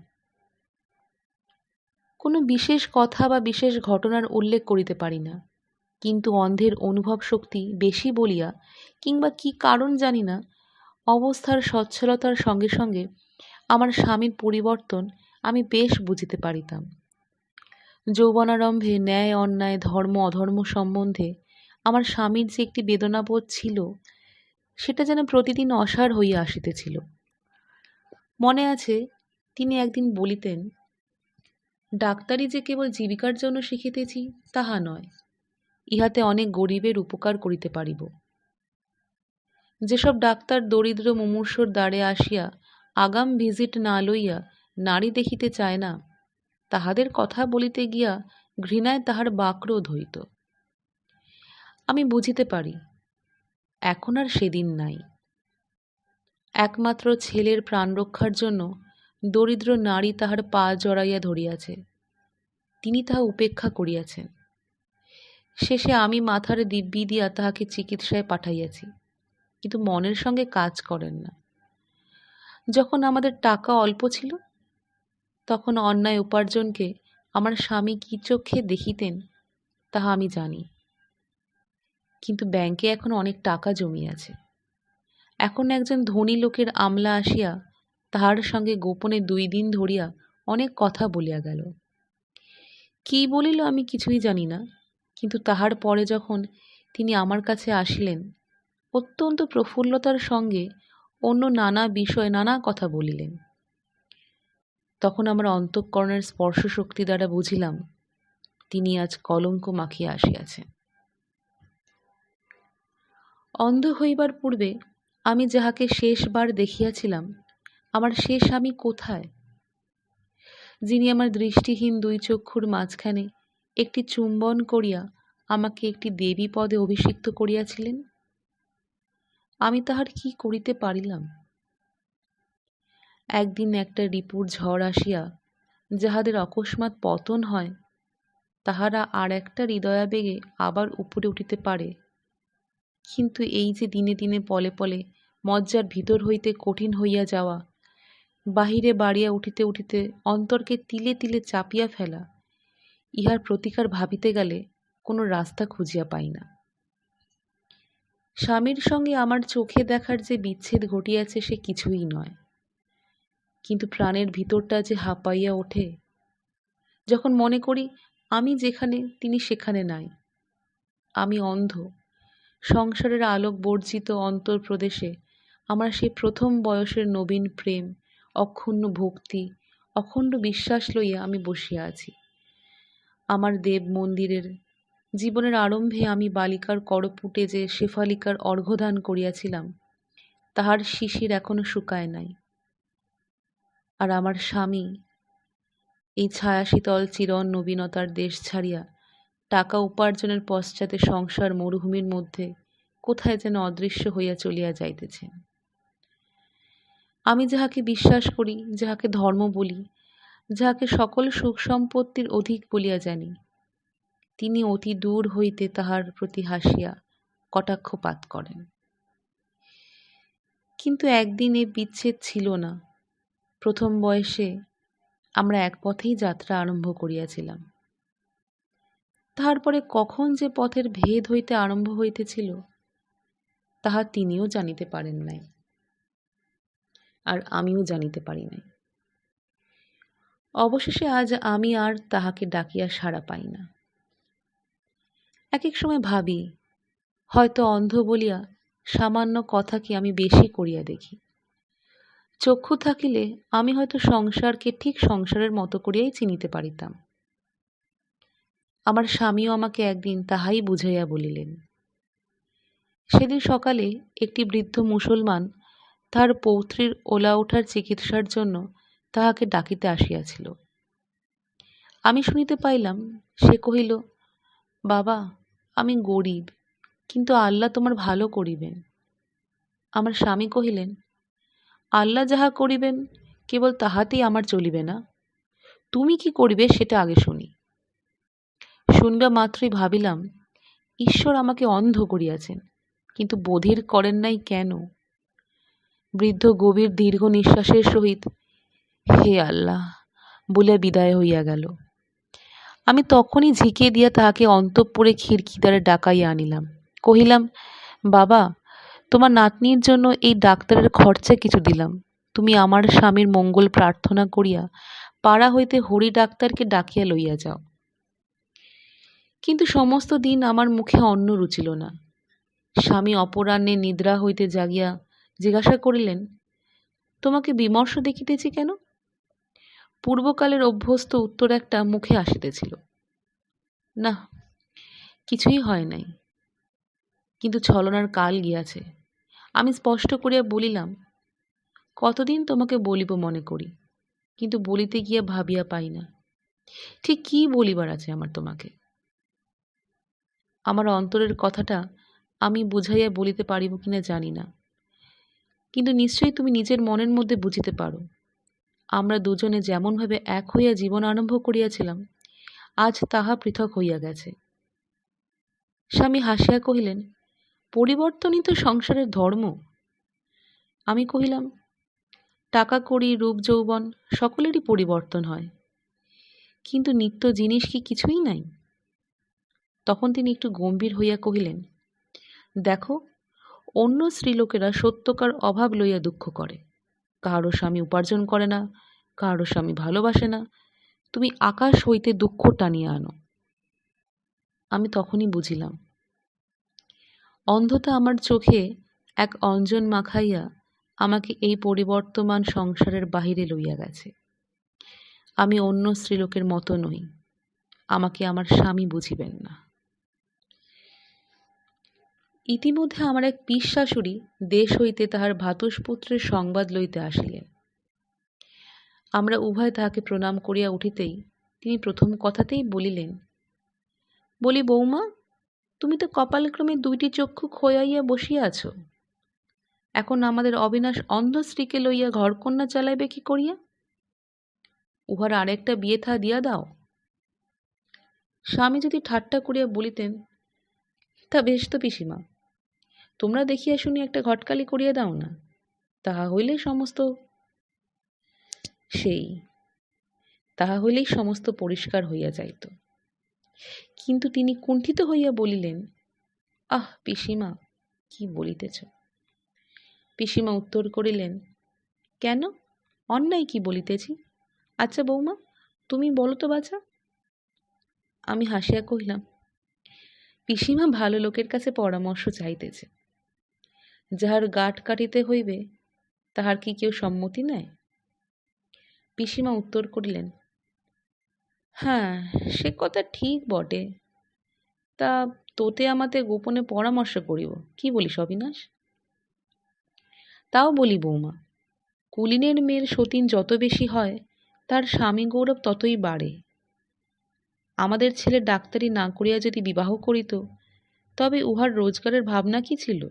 কোনো বিশেষ কথা বা বিশেষ ঘটনার উল্লেখ করিতে পারি না, কিন্তু অন্ধের অনুভব শক্তি বেশি বলিয়া কিংবা কি কারণ জানি না, অবস্থার সচ্ছলতার সঙ্গে সঙ্গে আমার স্বামীর পরিবর্তন আমি বেশ বুঝিতে পারিতাম। যৌবনারম্ভে ন্যায় অন্যায় ধর্ম অধর্ম সম্বন্ধে আমার স্বামীর যে একটি বেদনাবোধ ছিল, সেটা যেন প্রতিদিন অসার হইয়া আসিতেছিল। মনে আছে, তিনি একদিন বলিতেন, ডাক্তারি যে কেবল জীবিকার জন্য শিখিতেছি তাহা নয়, ইহাতে অনেক গরিবের উপকার করিতে পারিব। যেসব ডাক্তার দরিদ্র মুমূর্ষুর দ্বারে আসিয়া আগাম ভিজিট না লইয়া নারী দেখিতে চায় না, তাহাদের কথা বলিতে গিয়া ঘৃণায় তাহার বাক্রোধ হইত। আমি বুঝিতে পারি, এখন আর সেদিন নাই। একমাত্র ছেলের প্রাণ রক্ষার জন্য দরিদ্র নারী তাহার পা জড়াইয়া ধরিয়াছে, তিনি তাহা উপেক্ষা করিয়াছেন। শেষে আমি মাথার দিব্যি দিয়া তাহাকে চিকিৎসায় পাঠাইয়াছি, কিন্তু মনের সঙ্গে কাজ করেন না। যখন আমাদের টাকা অল্প ছিল, তখন অন্যায় উপার্জনকে আমার স্বামী কি চোখে দেখিতেন তাহা আমি জানি। কিন্তু ব্যাংকে এখন অনেক টাকা জমিয়াছে। এখন একজন ধনী লোকের আমলা আসিয়া তাহার সঙ্গে গোপনে 2 দিন ধরিয়া অনেক কথা বলিয়া গেল। কি বলিল আমি কিছুই জানি না, কিন্তু তাহার পরে যখন তিনি আমার কাছে আসিলেন, অত্যন্ত প্রফুল্লতার সঙ্গে অন্য নানা বিষয়ে নানা কথা বলিলেন। তখন আমার অন্তঃকরণের স্পর্শশক্তি দ্বারা বুঝিলাম, তিনি আজ কলঙ্ক মাখিয়া আসিয়াছেন। অন্ধ হইবার পূর্বে আমি যাহাকে শেষবার দেখিয়াছিলাম, আমার সে স্বামী কোথায়? যিনি আমার দৃষ্টিহীন 2 চক্ষুর মাঝখানে একটি চুম্বন করিয়া আমাকে একটি দেবী পদে অভিষিক্ত করিয়াছিলেন। আমি তাহার কি করিতে পারিলাম? একদিন একটা রিপুর ঝড় আসিয়া যাহাদের অকস্মাৎ পতন হয়, তাহারা আর একটা হৃদয়াবেগে আবার উপরে উঠিতে পারে। কিন্তু এই যে দিনে দিনে পলে পলে মজ্জার ভিতর হইতে কঠিন হইয়া যাওয়া, বাহিরে বাড়িয়া উঠিতে উঠিতে অন্তরকে তিলে তিলে চাপিয়া ফেলা, ইহার প্রতিকার ভাবিতে গেলে কোনো রাস্তা খুঁজিয়া পাই না। স্বামীর সঙ্গে আমার চোখে দেখার যে বিচ্ছেদ ঘটিয়াছে সে কিছুই নয়, কিন্তু প্রাণের ভিতরটা যে হাঁপাইয়া ওঠে যখন মনে করি আমি যেখানে তিনি সেখানে নাই। আমি অন্ধ। সংসারের আলোক বর্জিত অন্তর্প্রদেশে আমার সেই প্রথম বয়সের নবীন প্রেম, অক্ষুণ্ণ ভক্তি, অখণ্ড বিশ্বাস লইয়া আমি বসিয়া আছি। আমার দেব মন্দিরের জীবনের আরম্ভে আমি বালিকার করপুটে যে শেফালিকার অর্ঘ্যদান করিয়াছিলাম, তাহার শিশির এখনো শুকায় নাই। আর আমার স্বামী এই ছায়াশীতল চিরন নবীনতার দেশ ছাড়িয়া টাকা উপার্জনের পশ্চাতে সংসার মরুভূমির মধ্যে কোথায় যেন অদৃশ্য হইয়া চলিয়া যাইতেছেন। আমি যাহাকে বিশ্বাস করি, যাহাকে ধর্ম বলি, যাহাকে সকল সুখ সম্পত্তির অধিক বলিয়া জানি, তিনি অতি দূর হইতে তাহার প্রতি হাসিয়া কটাক্ষপাত করেন। কিন্তু একদিন এ বিচ্ছেদ ছিল না। প্রথম বয়সে আমরা এক পথেই যাত্রা আরম্ভ করিয়াছিলাম। তারপরে কখন যে পথের ভেদ হইতে আরম্ভ হইতেছিল তাহা তিনিও জানিতে পারেন নাই, আর আমিও জানিতে পারি নাই। অবশেষে আজ আমি আর তাহাকে ডাকিয়া সাড়া পাই না। এক এক সময় ভাবি, হয়তো অন্ধ বলিয়া সামান্য কথা কি আমি বেশি করিয়া দেখি। চক্ষু থাকিলে আমি হয়তো সংসারকে ঠিক সংসারের মতো করিয়াই চিনিতে পারিতাম। আমার স্বামীও আমাকে একদিন তাহাই বুঝাইয়া বলিলেন। সেদিন সকালে একটি বৃদ্ধ মুসলমান তাহার পৌত্রীর ওলা ওঠার চিকিৎসার জন্য তাহাকে ডাকিতে আসিয়াছিল। আমি শুনিতে পাইলাম সে কহিল, বাবা, আমি গরিব, কিন্তু আল্লাহ তোমার ভালো করিবেন। আমার স্বামী কহিলেন, আল্লাহ যাহা করিবেন কেবল তাহাতেই আমার চলিবে না, তুমি কি করিবে সেটা আগে শুনি। শুনবা মাত্রই ভাবিলাম, ঈশ্বর আমাকে অন্ধ করিয়াছেন, কিন্তু বধির করেন নাই কেন? বৃদ্ধ গভীর দীর্ঘ নিঃশ্বাসের সহিত হে আল্লাহ বলিয়া বিদায় হইয়া গেল। আমি তখনই ঝিঁকে দিয়া তাহাকে অন্তঃপুরে খিড়কি দ্বারা ডাকাইয়া আনিলাম। কহিলাম, বাবা, তোমার নাতনির জন্য এই ডাক্তারের খরচা কিছু দিলাম, তুমি আমার স্বামীর মঙ্গল প্রার্থনা করিয়া পাড়া হইতে হরি ডাক্তারকে ডাকিয়া লইয়া যাও। কিন্তু সমস্ত দিন আমার মুখে অন্ন রুচিল না। স্বামী অপরাহ্নে নিদ্রা হইতে জাগিয়া জিজ্ঞাসা করিলেন, তোমাকে বিমর্ষ দেখিতেছি কেন? পূর্বকালের অভ্যস্ত উত্তর একটা মুখে আসিতেছিল, না, কিছুই হয় নাই, কিন্তু ছলনার কাল গিয়াছে। আমি স্পষ্ট করিয়া বলিলাম, কতদিন তোমাকে বলিব মনে করি, কিন্তু বলিতে গিয়া ভাবিয়া পাই না। ঠিক কী বলিবার আছে আমার তোমাকে? আমার অন্তরের কথাটা আমি বুঝাইয়া বলিতে পারিব কিনা জানি না, কিন্তু নিশ্চয়ই তুমি নিজের মনের মধ্যে বুঝিতে পারো, আমরা দুজনে যেমনভাবে এক হইয়া জীবন আরম্ভ করিয়াছিলাম, আজ তাহা পৃথক হইয়া গেছে। স্বামী হাসিয়া কহিলেন, পরিবর্তনই তো সংসারের ধর্ম। আমি কহিলাম, টাকা কড়ি রূপ যৌবন সকলেরই পরিবর্তন হয়, কিন্তু নিত্য জিনিস কি কিছুই নাই? তখন তিনি একটু গম্ভীর হইয়া কহিলেন, দেখো, অন্য স্ত্রীলোকেরা সত্যকার অভাব লইয়া দুঃখ করে, কাহারও স্বামী উপার্জন করে না, কাহারও স্বামী ভালোবাসে না, তুমি আকাশ হইতে দুঃখ টানিয়া আনো। আমি তখনই বুঝিলাম, অন্ধতা আমার চোখে এক অঞ্জন মাখাইয়া আমাকে এই পরিবর্তমান সংসারের বাহিরে লইয়া গেছে। আমি অন্য স্ত্রীলোকের মতো নই, আমাকে আমার স্বামী বুঝিবেন না। ইতিমধ্যে আমার এক পিস শাশুড়ি দেশ হইতে তাহার ভ্রাতুষ্পুত্রের সংবাদ লইতে আসিলেন। আমরা উভয় তাহাকে প্রণাম করিয়া উঠিতেই তিনি প্রথম কথাতেই বলিলেন, বলি বৌমা, তুমি তো কপালক্রমে 2টি চক্ষু খোয়াইয়া বসিয়া আছো, এখন আমাদের অবিনাশ অন্ধ স্ত্রীকে লইয়া ঘরকন্যা চালাইবে কি করিয়া? উহার আরেকটা বিয়ে থা দিয়া দাও। স্বামী যদি ঠাট্টা করিয়া বলিতেন, তা বেশ তো পিসিমা, তোমরা দেখিয়া শুনি একটা ঘটকালি করিয়া দাও না, তাহা হইলেই সমস্ত পরিষ্কার হইয়া যাইত। কিন্তু তিনি কুণ্ঠিত হইয়া বলিলেন, আহ পিসিমা, কি বলিতেছ? পিসিমা উত্তর করিলেন, কেন, অন্যায় কি বলিতেছি? আচ্ছা বৌমা, তুমি বলো তো বাছা। আমি হাসিয়া কহিলাম, পিসিমা ভালো লোকের কাছে পরামর্শ চাইতেছে। যাহার গাঁট কাটিতে হইবে তাহার কি কেউ সম্মতি নেয়? পিসিমা উত্তর করিলেন, হ্যাঁ, সে কথা ঠিক বটে, তা তোতে আমাতে গোপনে পরামর্শ করিব, কি বলিস অবিনাশ? তাও বলি বৌমা, কুলীনের মেয়ের সতীন যত বেশি হয় তার স্বামী গৌরব ততই বাড়ে। আমাদের ছেলে ডাক্তারি না করিয়া যদি বিবাহ করিত, তবে উহার রোজগারের ভাবনা কি ছিল?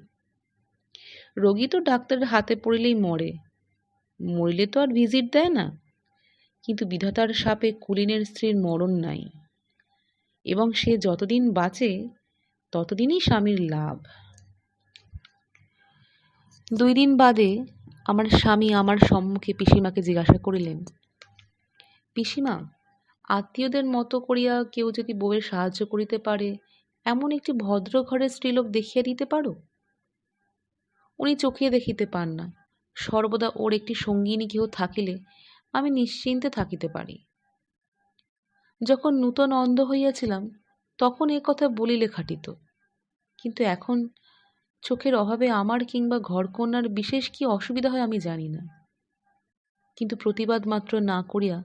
রোগী তো ডাক্তারের হাতে পড়িলেই মরে, মরিলে তো আর ভিজিট দেয় না, কিন্তু বিধাতার শাপে কুলীনের স্ত্রীর মরণ নাই, এবং সে যতদিন বাঁচে ততদিনই স্বামীর লাভ। 2 দিন বাদে আমার স্বামী আমার সম্মুখে পিসিমাকে জিজ্ঞাসা করিলেন, পিসিমা, আত্মীয়দের মতো করিয়া কেউ যদি বউয়ের সাহায্য করিতে পারে এমন একটি ভদ্র ঘরের স্ত্রীলোক দেখিয়া দিতে পারো? উনি চোখে দেখিতে পান না, সর্বদা ওর একটি সঙ্গিনী কেহ থাকিলে আমি নিশ্চিন্তে থাকিতে পারি। যখন নূতন অন্ধ হইয়াছিলাম তখন এ কথা বলিলে খাটিত, কিন্তু এখন চোখের অভাবে আমার কিংবা ঘরকন্যার বিশেষ কি অসুবিধা হয় আমি জানি না, কিন্তু প্রতিবাদ মাত্র না করিয়া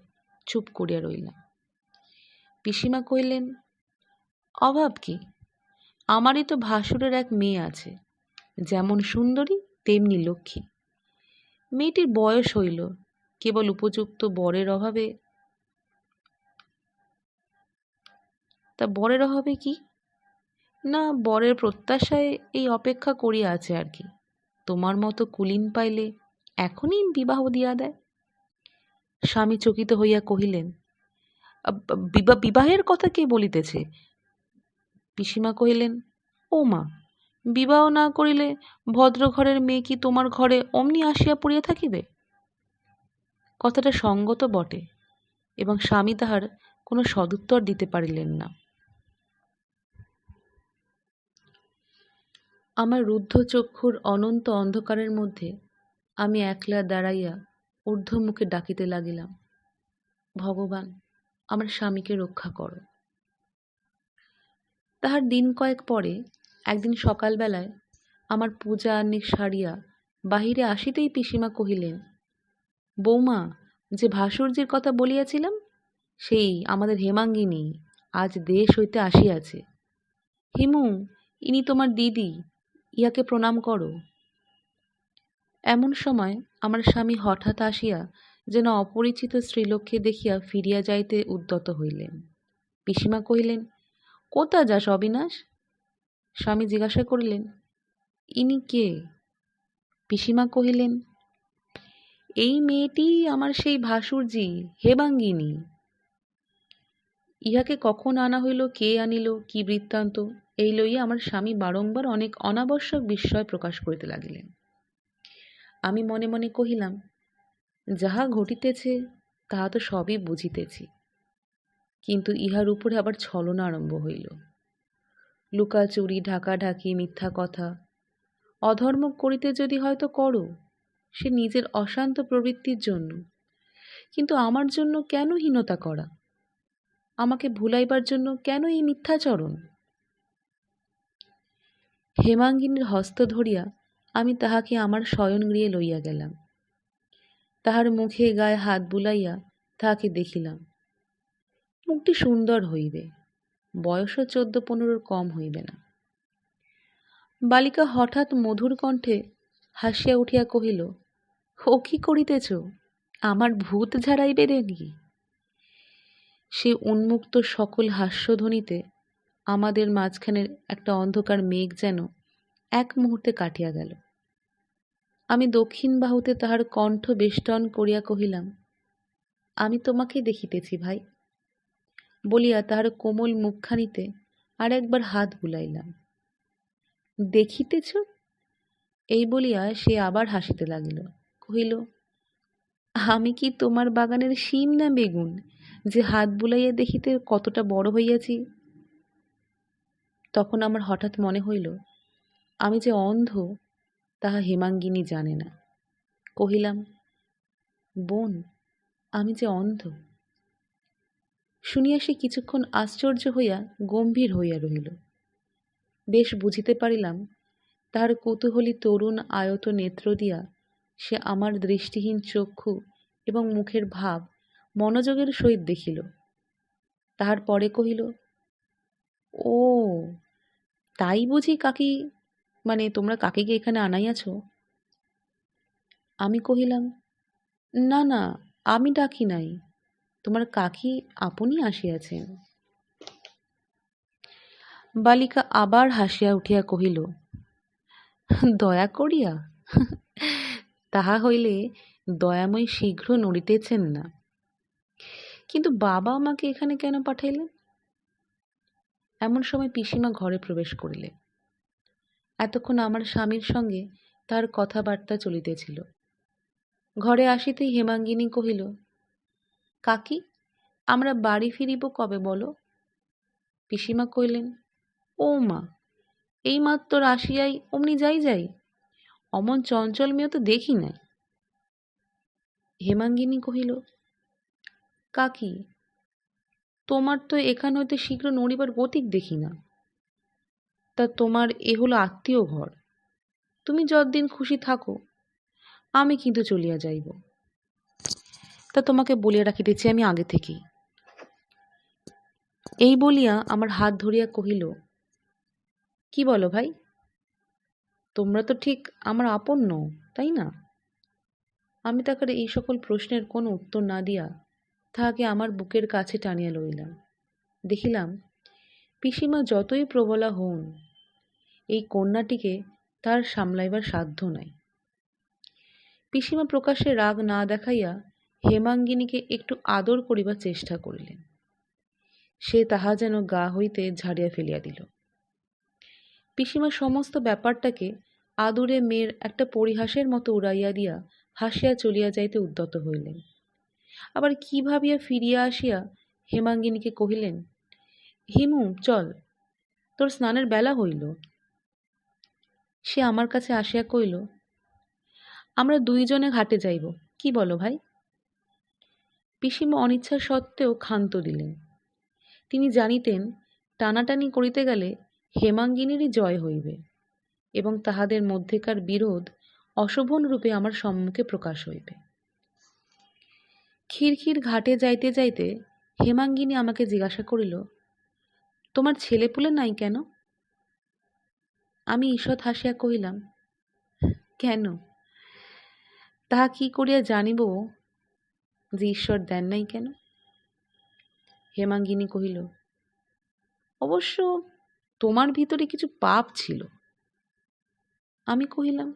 চুপ করিয়া রইলাম। পিসিমা কহিলেন, অভাব কি, আমারই তো ভাসুরের এক মেয়ে আছে, যেমন সুন্দরী তেমনি লক্ষ্মী। মেয়েটির বয়স হইল, কেবল উপযুক্ত বরের অভাবে। তা বরের অভাবে কি না, বরের প্রত্যাশায় এই অপেক্ষা করিয়া আছে আর কি, তোমার মতো কুলীন পাইলে এখনই বিবাহ দিয়া দেয়। স্বামী চকিত হইয়া কহিলেন, বিবাহের কথা কে বলিতেছে? পিসিমা কহিলেন, ও মা, বিবাহ না করিলে ভদ্র ঘরের মেয়ে কি তোমার ঘরে অমনি আসিয়া পড়িয়া থাকিবে? কথাটা সঙ্গত বটে, এবং স্বামী তাহার কোনো সদুত্তর দিতে পারিলেন না। আমার রুদ্ধ চক্ষুর অনন্ত অন্ধকারের মধ্যে আমি একলা দাঁড়াইয়া ঊর্ধ্বমুখে ডাকিতে লাগিলাম, ভগবান, আমার স্বামীকে রক্ষা করো। তাহার দিন কয়েক পরে একদিন সকালবেলায় আমার পূজা আহ্নিক সারিয়া বাহিরে আসিতেই পিসিমা কহিলেন, বৌমা, যে ভাসুরজির কথা বলিয়াছিলাম, সেই আমাদের হেমাঙ্গিনী আজ দেশ হইতে আসিয়াছে। হিমু, ইনি তোমার দিদি, ইহাকে প্রণাম করো। এমন সময় আমার স্বামী হঠাৎ আসিয়া যেন অপরিচিত স্ত্রীলোককে দেখিয়া ফিরিয়া যাইতে উদ্যত হইলেন। পিসিমা কহিলেন, কোথা যাস অবিনাশ? স্বামী জিজ্ঞাসা করিলেন, ইনি কে? পিসিমা কহিলেন, এই মেয়েটি আমার সেই ভাসুরজি হেমাঙ্গিনী। ইহাকে কখন আনা হইল, কে আনিল, কি বৃত্তান্ত, এই লইয়া আমার স্বামী বারংবার অনেক অনাবশ্যক বিস্ময় প্রকাশ করিতে লাগিলেন। আমি মনে মনে কহিলাম, যাহা ঘটিতেছে তাহা তো সবই বুঝিতেছি, কিন্তু ইহার উপরে আবার ছলনা আরম্ভ হইল। লুকাচুরি, ঢাকাঢাকি, মিথ্যা কথা। অধর্ম করিতে যদি হয়তো করো, সে নিজের অশান্ত প্রবৃত্তির জন্য, কিন্তু আমার জন্য কেন হীনতা করা? আমাকে ভুলাইবার জন্য কেন এই মিথ্যাচরণ? হেমাঙ্গিনীর হস্ত ধরিয়া আমি তাহাকে আমার শয়নগৃহে লইয়া গেলাম। তাহার মুখে গায়ে হাত বুলাইয়া তাহাকে দেখিলাম। মুখটি সুন্দর হইবে, বয়সও 14-15 কম হইবে না। বালিকা হঠাৎ মধুর কণ্ঠে হাসিয়া উঠিয়া কহিল, ও কি করিতেছ? আমার ভূত ঝাড়াইবে নাকি? সে উন্মুক্ত সকল হাস্যধ্বনিতে আমাদের মাঝখানের একটা অন্ধকার মেঘ যেন এক মুহূর্তে কাটিয়া গেল। আমি দক্ষিণ বাহুতে তাহার কণ্ঠ বেষ্টন করিয়া কহিলাম, আমি তোমাকে দেখিতেছি ভাই, বলিয়া তাহার কোমল মুখখানিতে আর একবার হাত বুলাইলাম। দেখিতেছ? এই বলিয়া সে আবার হাসিতে লাগিল, কহিল, আমি কি তোমার বাগানের শিম না বেগুন যে হাত বুলাইয়া দেখিতে কতটা বড় হইয়াছি? তখন আমার হঠাৎ মনে হইল, আমি যে অন্ধ তাহা হেমাঙ্গিনী জানে না। কহিলাম, বোন, আমি যে অন্ধ। শুনিয়া সে কিছুক্ষণ আশ্চর্য হইয়া গম্ভীর হইয়া রহিল। বেশ বুঝিতে পারিলাম, তাহার কৌতূহলী তরুণ আয়ত নেত্র দিয়া সে আমার দৃষ্টিহীন চক্ষু এবং মুখের ভাব মনোযোগের সহিত দেখিল। তাহার পরে কহিল, ও তাই বুঝি কাকি, মানে তোমরা কাকিকে এখানে আনাইয়াছ? আমি কহিলাম, না না, আমি ডাকি নাই, তোমার কাকি আপনি আসিয়াছেন। বালিকা আবার হাসিয়া উঠিয়া কহিল, দয়া করিয়া? তাহা হইলে দয়াময় শীঘ্র নড়িতেছেন না, কিন্তু বাবা আমাকে এখানে কেন পাঠাইলেন? এমন সময় পিসিমা ঘরে প্রবেশ করিলে। এতক্ষণ আমার স্বামীর সঙ্গে তার কথাবার্তা চলিতেছিল। ঘরে আসিতেই হেমাঙ্গিনী কহিল, কাকি, আমরা বাড়ি ফিরিব কবে বলো? পিসিমা কহিলেন, ও মা, এই মাত্র আসিয়াই অমনি যাই? অমন চঞ্চল মেয়ে তো দেখি নাই। হেমাঙ্গিনী কহিল, কাকি, তোমার তো এখান হইতে শীঘ্র নড়িবার গতিক দেখি না। তা তোমার এ হলো আত্মীয় ঘর, তুমি যতদিন খুশি থাকো, আমি কিন্তু চলিয়া যাইব। তা তোমাকে বলিয়া রাখিতেছি আমি আগে থেকেই। এই বলিয়া আমার হাত ধরিয়া কহিল, কি বলো ভাই, তোমরা তো ঠিক আমার আপন নও, তাই না? আমি তাহার এই সকল প্রশ্নের কোনো উত্তর না দিয়া তাহাকে আমার বুকের কাছে টানিয়া লইলাম। দেখিলাম, পিসিমা যতই প্রবলা হন, এই কন্যাটিকে তার সামলাইবার সাধ্য নাই। পিসিমা প্রকাশ্যে রাগ না দেখাইয়া হেমাঙ্গিনীকে একটু আদর করিবার চেষ্টা করিলেন। সে তাহা যেন গা হইতে ঝাড়িয়া ফেলিয়া দিল। পিসিমা সমস্ত ব্যাপারটাকে আদুরে মেয়ের একটা পরিহাসের মতো উড়াইয়া দিয়া হাসিয়া চলিয়া যাইতে উদ্যত হইলেন। আবার কি ভাবিয়া ফিরিয়া আসিয়া হেমাঙ্গিনীকে কহিলেন, হিমু, চল, তোর স্নানের বেলা হইল। সে আমার কাছে আসিয়া কইল, আমরা দুইজনে ঘাটে যাইব, কি বলো ভাই? পিসিমা অনিচ্ছা সত্ত্বেও ক্ষান্ত দিলেন। তিনি জানিতেন, টানাটানি করিতে গেলে হেমাঙ্গিনীরই জয় হইবে এবং তাহাদের মধ্যেকার বিরোধ অশোভন রূপে আমার সম্মুখে প্রকাশ হইবে। খিড়খিড় ঘাটে যাইতে যাইতে হেমাঙ্গিনী আমাকে জিজ্ঞাসা করিল, তোমার ছেলেপুলে নাই কেন? আমি ঈষৎ হাসিয়া কহিলাম, কেন, তাহা কি করিয়া জানিব যে ঈশ্বর দেন নাই কেন? হেমাঙ্গিনী কহিল, অবশ্য তোমার ভিতরে কিছু পাপ ছিল। আমি কহিলাম,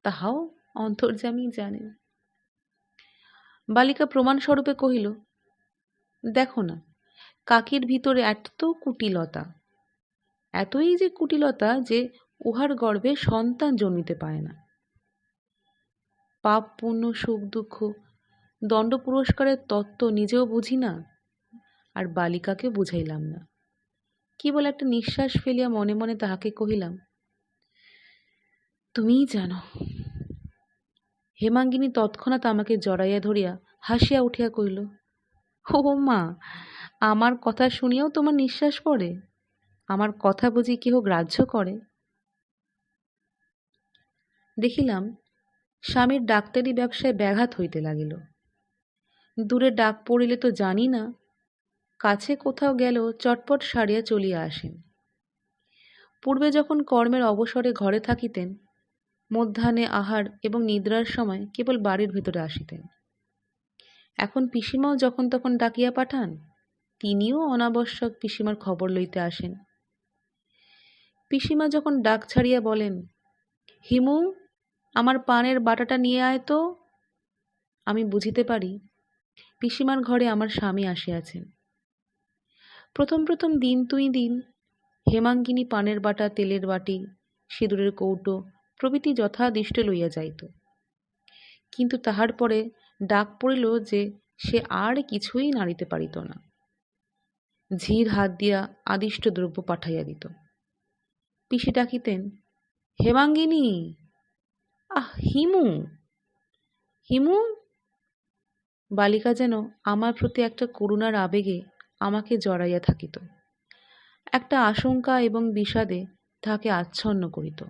তাহাও অন্তর্যামী জানেন। বালিকা প্রমাণস্বরূপে কহিল, দেখো না, কাকির ভিতরে এত কুটিলতা, এতই যে কুটিলতা যে উহার গর্ভে সন্তান জন্মিতে পায় না। পাপ পুণ্য সুখ দুঃখ দণ্ড পুরস্কারের তত্ত্ব নিজেও বুঝি না, আর বালিকাকে বুঝাইলাম না। কেবল একটা নিঃশ্বাস ফেলিয়া মনে মনে তাহাকে কহিলাম, তুমিই জানো। হেমাঙ্গিনী তৎক্ষণাৎ আমাকে জড়াইয়া ধরিয়া হাসিয়া উঠিয়া কহিল, ও মা, আমার কথা শুনিয়াও তোমার নিঃশ্বাস পড়ে? আমার কথা বুঝি কেহ গ্রাহ্য করে? দেখিলাম স্বামীর ডাক্তারি ব্যবসায় ব্যাঘাত হইতে লাগিল। দূরে ডাক পড়িলে তো জানি না, কাছে কোথাও গেল চটপট সারিয়া চলিয়া আসেন। পূর্বে যখন কর্মের অবসরে ঘরে থাকিতেন, মধ্যাহ্নে আহার এবং নিদ্রার সময় কেবল বাড়ির ভিতরে আসিতেন। এখন পিসিমাও যখন তখন ডাকিয়া পাঠান, তিনিও অনাবশ্যক পিসিমার খবর লইতে আসেন। পিসিমা যখন ডাক ছাড়িয়া বলেন, হিমু, আমার পানের বাটাটা নিয়ে আয় তো, আমি বুঝিতে পারি পিসিমার ঘরে আমার স্বামী আসিয়াছেন। প্রথম প্রথম দিন তুই দিন হেমাঙ্গিনী পানের বাটা, তেলের বাটি, সিঁদুরের কৌটো প্রভৃতি যথাদিষ্টে লইয়া যাইত। কিন্তু তাহার পরে ডাক পড়িল যে সে আর কিছুই নাড়িতে পারিত না। ঝির হাত দিয়া আদিষ্ট দ্রব্য পাঠাইয়া দিত। পিসি ডাকিতেন, হেমাঙ্গিনী, আহ হিমু, হিমু। বালিকা যেন আমার প্রতি একটা করুণার আবেগে আমাকে জড়াইয়া থাকিত, একটা আশঙ্কা এবং বিষাদে তাহাকে আচ্ছন্ন করিত।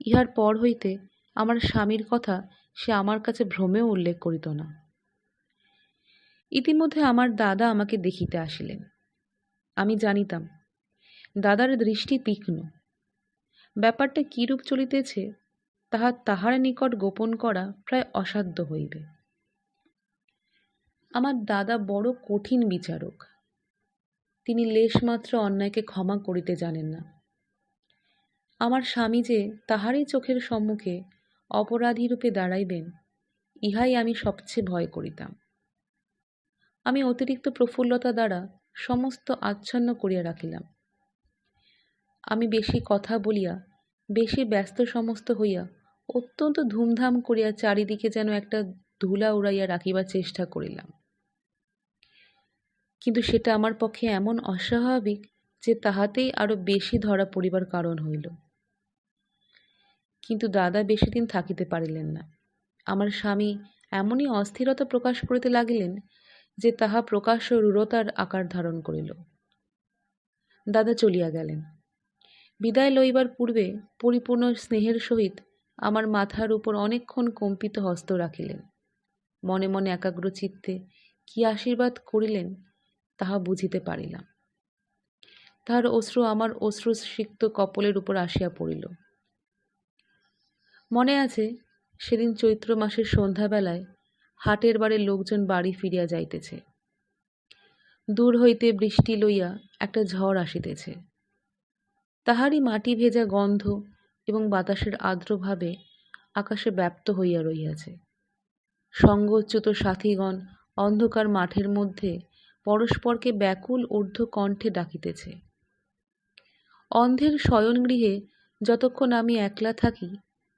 ইহার পর হইতে আমার স্বামীর কথা সে আমার কাছে ভ্রমেও উল্লেখ করিত না। ইতিমধ্যে আমার দাদা আমাকে দেখিতে আসিলেন। আমি জানিতাম দাদার দৃষ্টি তীক্ষ্ণ। ব্যাপারটা কিরূপ চলিতেছে তাহা তাহার নিকট গোপন করা প্রায় অসাধ্য হইবে। আমার দাদা বড় কঠিন বিচারক। তিনি লেশমাত্র অন্যায়কে ক্ষমা করিতে জানেন না। আমার স্বামী যে তাহারই চোখের সম্মুখে অপরাধীরূপে দাঁড়াইবেন, ইহাই আমি সবচেয়ে ভয় করিতাম। আমি অতিরিক্ত প্রফুল্লতা দ্বারা সমস্ত আচ্ছন্ন করিয়া রাখিলাম। আমি বেশি কথা বলিয়া, বেশি ব্যস্ত সমস্ত হইয়া অত্যন্ত ধুমধাম করিয়া চারিদিকে যেন একটা ধুলা উড়াইয়া রাখিবার চেষ্টা করিলাম। কিন্তু সেটা আমার পক্ষে এমন অস্বাভাবিক যে তাহাতেই আরো বেশি ধরা পড়িবার কারণ হইল। কিন্তু দাদা বেশি দিন থাকিতে পারিলেন না। আমার স্বামী এমনই অস্থিরতা প্রকাশ করিতে লাগিলেন যে তাহা প্রকাশ্য রূঢ়তার আকার ধারণ করিল। দাদা চলিয়া গেলেন। বিদায় লইবার পূর্বে পরিপূর্ণ স্নেহের সহিত আমার মাথার উপর অনেকক্ষণ কম্পিত হস্ত রাখিলেন। মনে মনে একাগ্র চিত্তে কি আশীর্বাদ করিলেন তাহা বুঝিতে পারিলাম। তাহার অশ্রু আমার অশ্রুসিক্ত কপলের উপর আসিয়া পড়িল। মনে আছে, সেদিন চৈত্র মাসের সন্ধ্যাবেলায় হাটের বারে লোকজন বাড়ি ফিরিয়া যাইতেছে। দূর হইতে বৃষ্টি লইয়া একটা ঝড় আসিতেছে। তাহারই মাটি ভেজা গন্ধ এবং বাতাসের আর্দ্রভাবে আকাশে ব্যাপ্ত হইয়া রহিয়াছে। সঙ্গচ্যুত সাথীগণ অন্ধকার মাঠের মধ্যে পরস্পরকে ব্যাকুল ঊর্ধ্ব কণ্ঠে ডাকিতেছে। অন্ধের শয়নগৃহে যতক্ষণ আমি একলা থাকি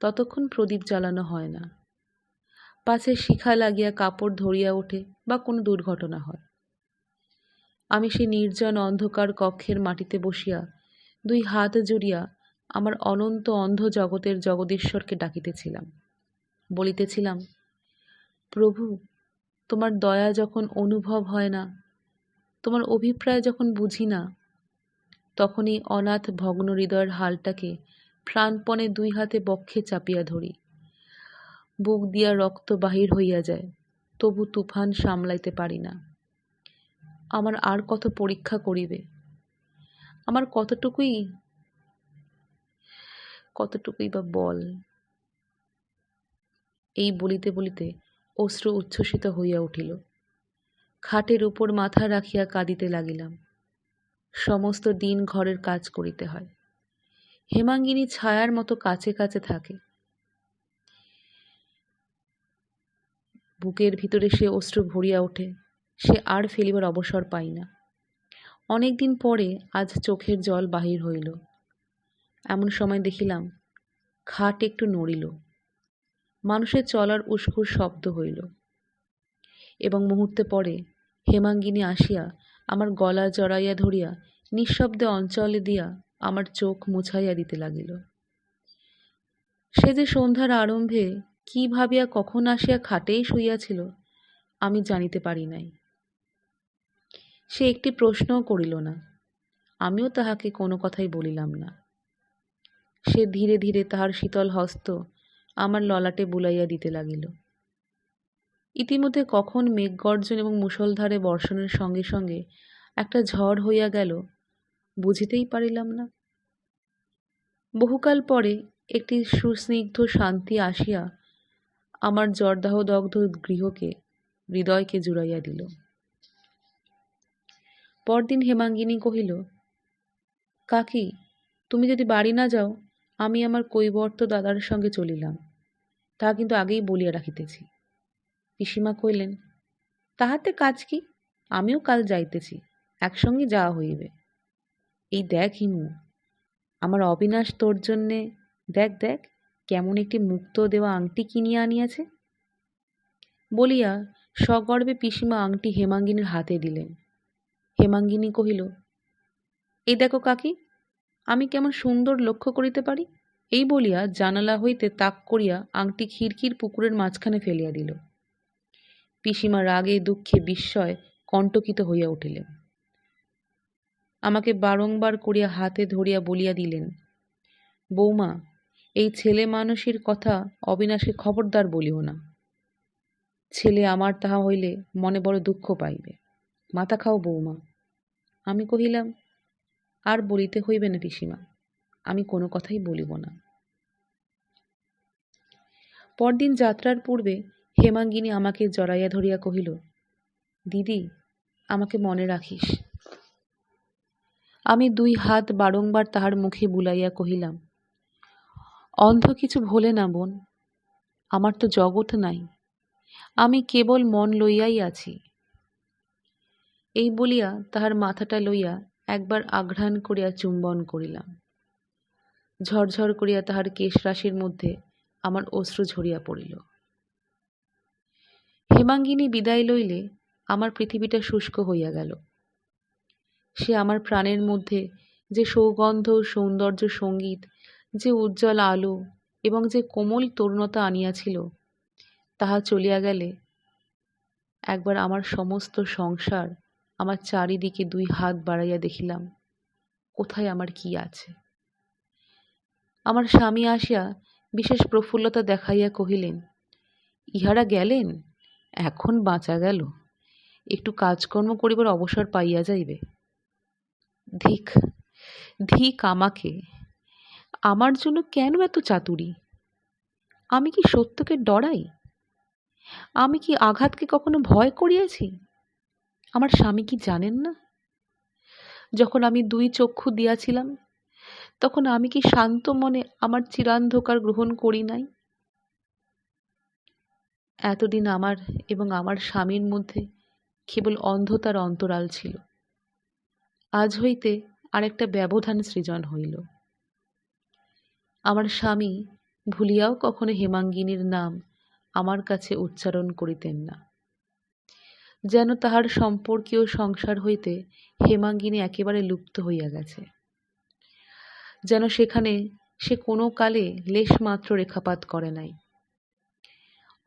ততক্ষণ প্রদীপ জ্বালানো হয় না, পাছে শিখা লাগিয়া কাপড় ধরিয়া ওঠে বা কোনো দুর্ঘটনা হয়। আমি সেই নির্জন অন্ধকার কক্ষের মাটিতে বসিয়া দুই হাত জুড়িয়া আমার অনন্ত অন্ধ জগতের জগদীশ্বরকে ডাকিতেছিলাম। বলিতেছিলাম, প্রভু, তোমার দয়া যখন অনুভব হয় না, তোমার অভিপ্রায় যখন বুঝি না, তখনই অনাথ ভগ্ন হৃদয়ের হালটাকে প্রাণপণে দুই হাতে বক্ষে চাপিয়া ধরি। বুক দিয়া রক্ত বাহির হইয়া যায়, তবু তুফান সামলাইতে পারি না। আমার আর কত পরীক্ষা করিবে? আমার কতটুকুই বা বল। এই বলিতে বলিতে অশ্রু উচ্ছ্বসিত হইয়া উঠিল। খাটের উপর মাথা রাখিয়া কাঁদিতে লাগিলাম। সমস্ত দিন ঘরের কাজ করিতে হয়। হেমাঙ্গিনী ছায়ার মতো কাছে কাছে থাকে। বুকের ভিতরে সে অশ্রু ভরিয়া ওঠে। সে আর ফেলিবার অবসর পাই না। অনেকদিন পরে আজ চোখের জল বাহির হইল। এমন সময় দেখিলাম খাট একটু নড়িল। মানুষের চলার উস্কুর শব্দ হইল এবং মুহূর্তে পরে হেমাঙ্গিনী আসিয়া আমার গলা জড়াইয়া ধরিয়া নিঃশব্দে অঞ্চলে দিয়া আমার চোখ মুছাইয়া দিতে লাগিল। সে যে সন্ধ্যার আরম্ভে কি ভাবিয়া কখন আসিয়া খাটেই শুইয়াছিল আমি জানিতে পারি নাই। সে একটি প্রশ্নও করিল না। আমিও তাহাকে কোনো কথাই বলিলাম না। সে ধীরে ধীরে তাহার শীতল হস্ত আমার ললাটে বুলাইয়া দিতে লাগিল। ইতিমধ্যে কখন মেঘগর্জন এবং মুষলধারে বর্ষণের সঙ্গে সঙ্গে একটা ঝড় হইয়া গেল বুঝিতেই পারিলাম না। বহুকাল পরে একটি সুস্নিগ্ধ শান্তি আসিয়া আমার জর্দাহদগ্ধ গৃহকে হৃদয়কে জুড়াইয়া দিল। পরদিন হেমাঙ্গিনী কহিল, কাকি, তুমি যদি বাড়ি না যাও আমি আমার কৈবর্ত দাদার সঙ্গে চলিলাম। তাহা কিন্তু আগেই বলিয়া রাখিতেছি। পিসিমা কহিলেন, তাহাতে কাজ কি? আমিও কাল যাইতেছি, একসঙ্গে যাওয়া হইবে। এই দেখ হিমু, আমার অবিনাশ তোর জন্যে দেখ দেখ কেমন একটি মুক্ত দেওয়া আংটি কিনিয়া আনিয়াছে। বলিয়া সগর্বে পিসিমা আংটি হেমাঙ্গিনীর হাতে দিলেন। হেমাঙ্গিনী কহিল, এই দেখো কাকি, আমি কেমন সুন্দর লক্ষ্য করিতে পারি। এই বলিয়া জানালা হইতে তাক করিয়া আংটি খিড়কির পুকুরের মাঝখানে ফেলিয়া দিল। পিসিমা রাগে দুঃখে বিস্ময়ে কণ্টকিত হইয়া উঠিলেন। আমাকে বারংবার করিয়া হাতে ধরিয়া বলিয়া দিলেন, বৌমা, এই ছেলে মানুষের কথা অবিনাশকে খবরদার বলিও না। ছেলে আমার তাহা হইলে মনে বড় দুঃখ পাইবে। মাথা খাও বৌমা। আমি কহিলাম, আর বলিতে হইবে না পিসিমা, আমি কোনো কথাই বলিব না। পরদিন যাত্রার পূর্বে হেমাঙ্গিনী আমাকে জড়াইয়া ধরিয়া কহিল, দিদি, আমাকে মনে রাখিস। আমি দুই হাত বারংবার তাহার মুখে বুলাইয়া কহিলাম, অন্ধ কিছু ভোলে না বোন, আমার তো জগৎ নাই, আমি কেবল মন লইয়াই আছি। এই বলিয়া তাহার মাথাটা লইয়া একবার আঘ্রাণ করিয়া চুম্বন করিলাম। ঝরঝর করিয়া তাহার কেশরাশির মধ্যে আমার অশ্রু ঝরিয়া পড়িল। হেমাঙ্গিনী বিদায় লইলে আমার পৃথিবীটা শুষ্ক হইয়া গেল। সে আমার প্রাণের মধ্যে যে সৌগন্ধ, সৌন্দর্য, সঙ্গীত, যে উজ্জ্বল আলো এবং যে কোমল তরুণতা আনিয়াছিল, তাহা চলিয়া গেলে একবার আমার সমস্ত সংসার, আমার চারিদিকে দুই হাত বাড়াইয়া দেখিলাম কোথায় আমার কি আছে। আমার স্বামী আসিয়া বিশেষ প্রফুল্লতা দেখাইয়া কহিলেন, ইহারা গেলেন, এখন বাঁচা গেল, একটু কাজকর্ম করিবার অবসর পাইয়া যাইবে। ধিক ধিক আমাকে, আমার জন্য কেন এত চাতুরি? আমি কি সত্যকে ডরাই? আমি কি আঘাতকে কখনো ভয় করিয়াছি? আমার স্বামী কি জানেন না? যখন আমি দুই চক্ষু দিয়াছিলাম তখন আমি কি শান্ত মনে আমার চিরান্ধকার গ্রহণ করি নাই? এতদিন আমার এবং আমার স্বামীর মধ্যে কেবল অন্ধতার অন্তরাল ছিল। আজ হইতে আরেকটা ব্যবধান সৃজন হইল। আমার স্বামী ভুলিয়াও কখনো হেমাঙ্গিনীর নাম আমার কাছে উচ্চারণ করিতেন না। যেন তাহার সম্পর্কীয় সংসার হইতে হেমাঙ্গিনী একেবারে লুপ্ত হইয়া গেছে। যেন সেখানে সে কোনো কালে লেশমাত্র রেখাপাত করে নাই।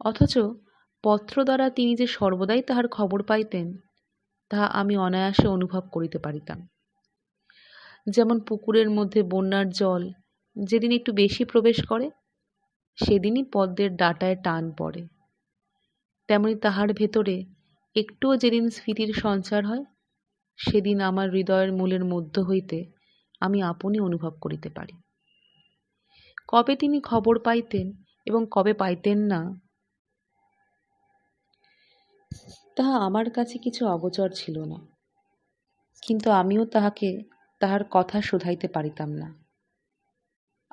অথচ পত্র দ্বারা তিনি যে সর্বদাই তাহার খবর পাইতেন, তাহা আমি অনায়াসে অনুভব করিতে পারিতাম। যেমন পুকুরের মধ্যে বন্যার জল যেদিন একটু বেশি প্রবেশ করে, সেদিনই পদ্মের ডাঁটায় টান পড়ে, তেমনি তাহার ভেতরে একটুও যেদিন স্ফীতির সঞ্চার হয়, সেদিন আমার হৃদয়ের মূলের মধ্য হইতে আমি আপনি অনুভব করিতে পারি। কবে তিনি খবর পাইতেন এবং কবে পাইতেন না, তাহা আমার কাছে কিছু অগোচর ছিল না, কিন্তু আমিও তাহাকে তাহার কথা শুধাইতে পারিতাম না।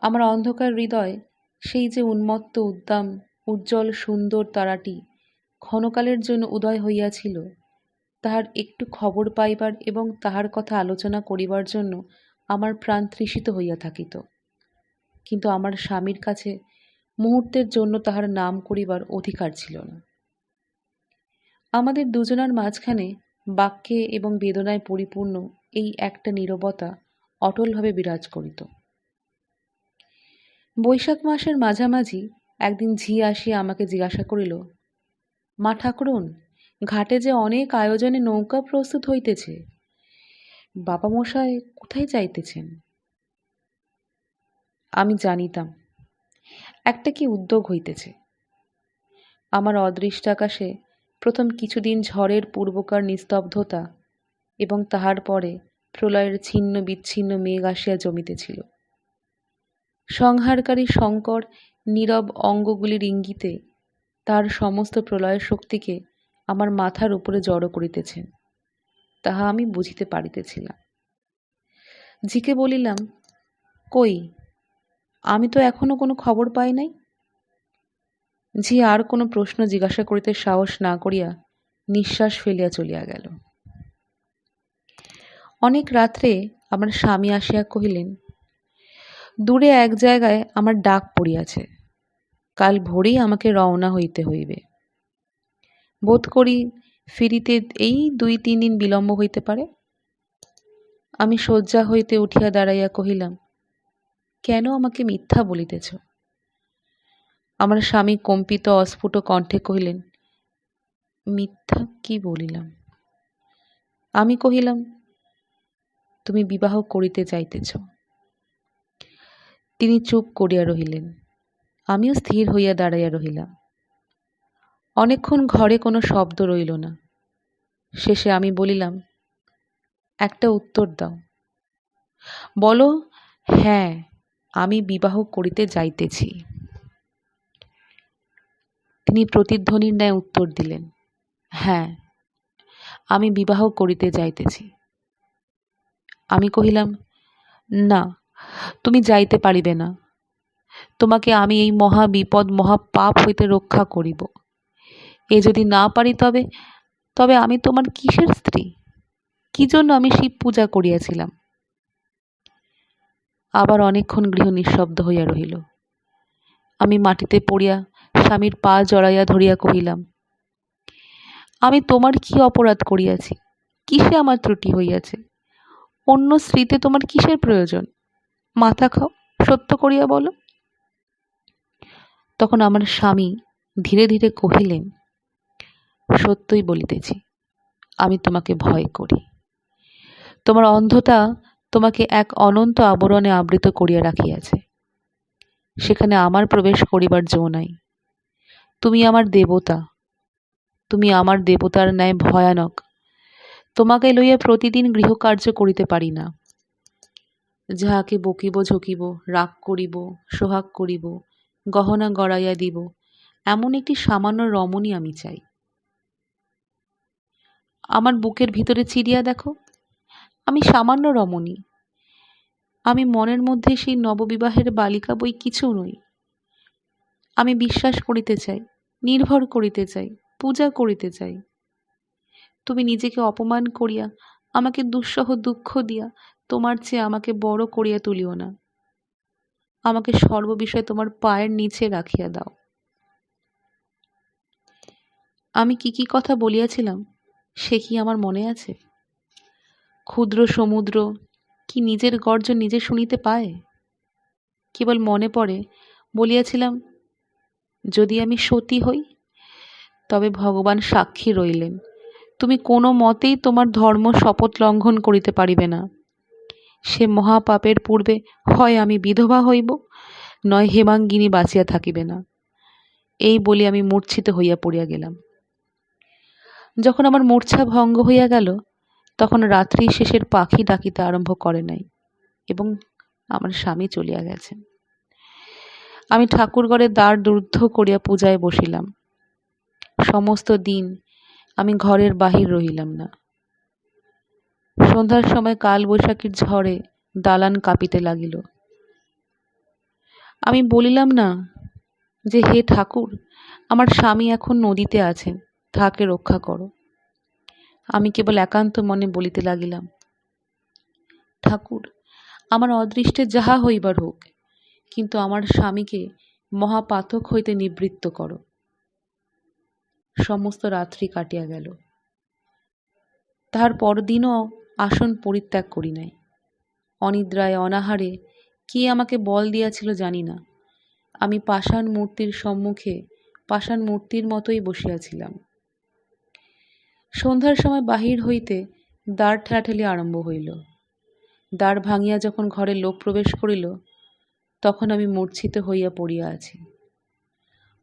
আমার অন্ধকার হৃদয় সেই যে উন্মত্ত উদ্দাম উজ্জ্বল সুন্দর তারাটি ক্ষণকালের জন্য উদয় হইয়াছিল, তাহার একটু খবর পাইবার এবং তাহার কথা আলোচনা করিবার জন্য আমার প্রাণ তৃষিত হইয়া থাকিত। কিন্তু আমার স্বামীর কাছে মুহূর্তের জন্য তাহার নাম করিবার অধিকার ছিল না। আমাদের দুজনার মাঝখানে বাক্যে এবং বেদনায় পরিপূর্ণ এই একটা নীরবতা অটলভাবে বিরাজ করিত। বৈশাখ মাসের মাঝামাঝি একদিন ঝি আসিয়া আমাকে জিজ্ঞাসা করিল, মা ঠাকুরুন, ঘাটে যে অনেক আয়োজনে নৌকা প্রস্তুত হইতেছে, বাবা মশাই কোথায় যাইতেছেন? আমি জানিতাম একটা কি উদ্যোগ হইতেছে। আমার অদৃষ্ট আকাশে প্রথম কিছুদিন ঝড়ের পূর্বকার নিস্তব্ধতা এবং তাহার পরে প্রলয়ের ছিন্ন বিচ্ছিন্ন মেঘ আসিয়া জমিতেছিল। সংহারকারী শঙ্কর নীরব অঙ্গগুলির ইঙ্গিতে তার সমস্ত প্রলয় শক্তিকে আমার মাথার উপরে জড়ো করিতেছেন, তাহা আমি বুঝিতে পারিতেছিলাম। ঝিকে বলিলাম, কই, আমি তো এখনো কোনো খবর পাই নাই। ঝি আর কোনো প্রশ্ন জিজ্ঞাসা করিতে সাহস না করিয়া নিঃশ্বাস ফেলিয়া চলিয়া গেল। অনেক রাত্রে আমার স্বামী আসিয়া কহিলেন, দূরে এক জায়গায় আমার ডাক পড়িয়াছে, কাল ভোরেই আমাকে রওনা হইতে হইবে। বোধ করি ফিরিতে এই 2-3 দিন বিলম্ব হইতে পারে। আমি শয্যা হইতে উঠিয়া দাঁড়াইয়া কহিলাম, কেন আমাকে মিথ্যা বলিতেছ? আমার স্বামী কম্পিত অস্ফুট কণ্ঠে কহিলেন, মিথ্যা কি বলিলাম? আমি কহিলাম, তুমি বিবাহ করিতে চাইতেছ। তিনি চুপ করিয়া রহিলেন। আমিও স্থির হইয়া দাঁড়াইয়া রহিলাম। অনেকক্ষণ ঘরে কোনো শব্দ রইল না। শেষে আমি বলিলাম, একটা উত্তর দাও, বলো, হ্যাঁ, আমি বিবাহ করিতে যাইতেছি। তিনি প্রতিধ্বনির ন্যায় উত্তর দিলেন, হ্যাঁ, আমি বিবাহ করিতে যাইতেছি। আমি কহিলাম, না, তুমি যাইতে পারিবে না। তোমাকে আমি এই মহা বিপদ মহা পাপ হইতে রক্ষা করিব। এ যদি না পারি তবে তবে আমি তোমার কিসের স্ত্রী? কি জন্য আমি শিব পূজা করিয়াছিলাম? আবার অনেকক্ষণ গৃহ নিঃশব্দ হইয়া রহিল। আমি মাটিতে পড়িয়া স্বামীর পা জড়াইয়া ধরিয়া কহিলাম, আমি তোমার কি অপরাধ করিয়াছি? কিসে আমার ত্রুটি হইয়াছে? অন্য স্ত্রীতে তোমার কিসের প্রয়োজন? মাথা খাও, সত্য করিয়া বলো। তখন আমার স্বামী ধীরে ধীরে কহিলেন, সত্যই বলিতেছি, আমি তোমাকে ভয় করি। তোমার অন্ধতা তোমাকে এক অনন্ত আবরণে আবৃত করিয়া রাখিয়াছে। সেখানে আমার প্রবেশ করিবার জো নাই। তুমি আমার দেবতা, তুমি আমার দেবতার ন্যায় ভয়ানক। তোমাকে লইয়া প্রতিদিন গৃহকার্য করিতে পারি না। যাহাকে বকিব ঝকিব, রাগ করিব, সোহাগ করিব, গহনা গড়াইয়া দিব, এমন একটি সামান্য রমণী আমি চাই। আমার বুকের ভিতরে চিরিয়া দেখো, আমি সামান্য রমণী। আমি মনের মধ্যে সেই নববিবাহের বালিকা বই কিছু নই। আমি বিশ্বাস করিতে চাই, নির্ভর করিতে চাই, পূজা করিতে চাই। তুমি নিজেকে অপমান করিয়া, আমাকে দুঃসহ দুঃখ দিয়া তোমার চেয়ে আমাকে বড় করিয়া তুলিও না। আমাকে সর্ববিষয়ে তোমার পায়ের নিচে রাখিয়া দাও। আমি কি কি কথা বলিয়াছিলাম সে কি আমার মনে আছে? ক্ষুদ্র সমুদ্র কি নিজের গর্জন নিজে শুনিতে পায়? কেবল মনে পড়ে বলিয়াছিলাম, যদি আমি সতী হই তবে ভগবান সাক্ষী রইলেন, তুমি কোনো মতেই তোমার ধর্ম শপথ লঙ্ঘন করিতে পারিবে না। সে মহাপাপের পূর্বে হয় আমি বিধবা হইব, নয় হেমাঙ্গিনী বাঁচিয়া থাকিবে না। এই বলি আমি মূর্ছিত হইয়া পড়িয়া গেলাম। যখন আমার মূর্ছা ভঙ্গ হইয়া গেল, তখন রাত্রি শেষের পাখি ডাকিতে আরম্ভ করে নাই এবং আমার স্বামী চলিয়া গেছেন। আমি ঠাকুরঘরে দ্বার রুদ্ধ করিয়া পূজায় বসিলাম। সমস্ত দিন আমি ঘরের বাহির রহিলাম না। সন্ধ্যার সময় কালবৈশাখীর ঝড়ে দালান কাঁপিতে লাগিল। আমি বলিলাম না যে, হে ঠাকুর, আমার স্বামী এখন নদীতে আছেন, তাহাকে রক্ষা করো। আমি কেবল একান্ত মনে বলিতে লাগিলাম, ঠাকুর, আমার অদৃষ্টে যাহা হইবার হোক, কিন্তু আমার স্বামীকে মহাপাতক হইতে নিবৃত্ত করো। সমস্ত রাত্রি কাটিয়া গেল। তাহার পরদিনও আসন পরিত্যাগ করি নাই। অনিদ্রায় অনাহারে কে আমাকে বল দিয়াছিল জানি না, আমি পাষাণ মূর্তির সম্মুখে পাষাণ মূর্তির মতোই বসিয়াছিলাম। সন্ধ্যার সময় বাহির হইতে দ্বার ঠেলাঠেলি আরম্ভ হইল। দ্বার ভাঙিয়া যখন ঘরে লোক প্রবেশ করিল, তখন আমি মূর্ছিত হইয়া পড়িয়া আছি।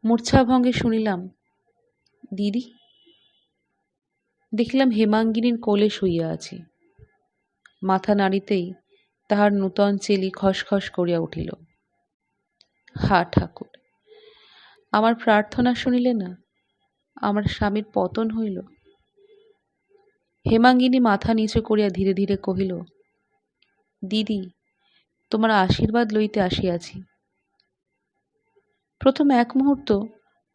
মূর্ছাভঙ্গে শুনিলাম, দিদি। দেখিলাম হেমাঙ্গিনীর কোলে শুইয়া আছি। মাথা নাড়িতেই তাহার নূতন চেলি খসখস করিয়া উঠিল। হা ঠাকুর, আমার প্রার্থনা শুনিলে না, আমার স্বামীর পতন হইল। হেমাঙ্গিনী মাথা নিচু করিয়া ধীরে ধীরে কহিল, দিদি, তোমার আশীর্বাদ লইতে আসিয়াছি। প্রথম এক মুহূর্ত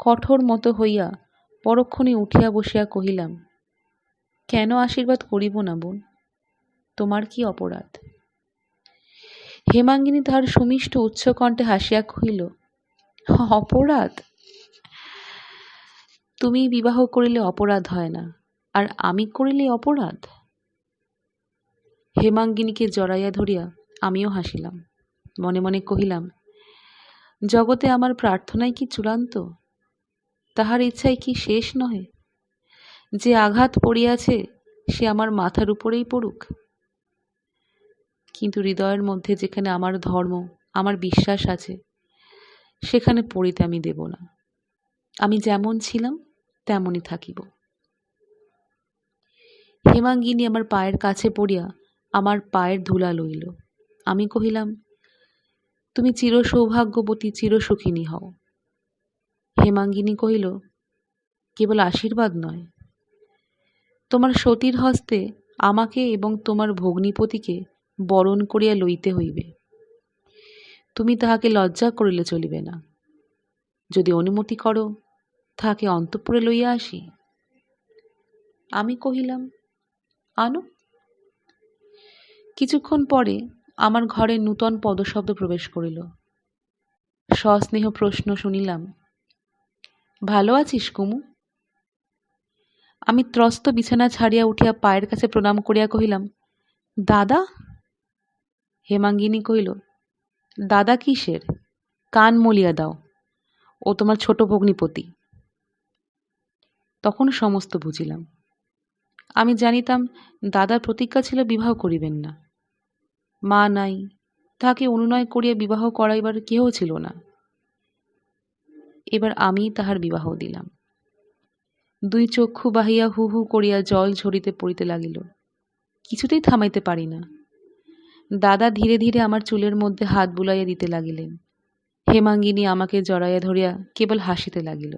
কঠোর মতো হইয়া পরক্ষণে উঠিয়া বসিয়া কহিলাম, কেন আশীর্বাদ করিব না বোন? তোমার কি অপরাধ? হেমাঙ্গিনী তাহার সুমিষ্ট উচ্চকণ্ঠে হাসিয়া কহিল, অপরাধ? তুমি বিবাহ করিলে অপরাধ হয় না, আর আমি করিলে অপরাধ? হেমাঙ্গিনীকে জড়াইয়া ধরিয়া আমিও হাসিলাম। মনে মনে কহিলাম, জগতে আমার প্রার্থনাই কি চূড়ান্ত? তাহার ইচ্ছাই কি শেষ নহে? যে আঘাত পড়িয়াছে সে আমার মাথার উপরেই পড়ুক। কিন্তু হৃদয়ের মধ্যে যেখানে আমার ধর্ম, আমার বিশ্বাস আছে, সেখানে পড়িতে আমি দেব না। আমি যেমন ছিলাম তেমনই থাকিব। হেমাঙ্গিনী আমার পায়ের কাছে পড়িয়া আমার পায়ের ধুলা লইল। আমি কহিলাম, তুমি চির সৌভাগ্যবতী, চির সুখিনী হও। হেমাঙ্গিনী কহিল, কেবল আশীর্বাদ নয়, তোমার সতীর হস্তে আমাকে এবং তোমার ভগ্নীপতিকে বরণ করিয়া লইতে হইবে। তুমি তাহাকে লজ্জা করিলে চলিবে না। যদি অনুমতি করো, তাহাকে অন্তঃপুরে লইয়া আসি। আমি কহিলাম, আনো। কিছুক্ষণ পরে আমার ঘরে নূতন পদশব্দ প্রবেশ করিল। সস্নেহ প্রশ্ন শুনিলাম, ভালো আছিস কুমু? আমি ত্রস্ত বিছানা ছাড়িয়া উঠিয়া পায়ের কাছে প্রণাম করিয়া কহিলাম, দাদা? হেমাঙ্গিনী কহিল, দাদা কিসের? কান মলিয়া দাও, ও তোমার ছোট ভগ্নীপতি। তখন সমস্ত বুঝিলাম। আমি জানিতাম দাদার প্রতিজ্ঞা ছিল বিবাহ করিবেন না। মা নাই, তাহাকে অনুনয় করিয়া বিবাহ করাইবার কেহ ছিল না। এবার আমি তাহার বিবাহ দিলাম। দুই চক্ষু বাহিয়া হু হু করিয়া জল ঝরিতে পড়িতে লাগিল। কিছুতেই থামাইতে পারি না। দাদা ধীরে ধীরে আমার চুলের মধ্যে হাত বুলাইয়া দিতে লাগিলেন। হেমাঙ্গিনী আমাকে জড়াইয়া ধরিয়া কেবল হাসিতে লাগিল।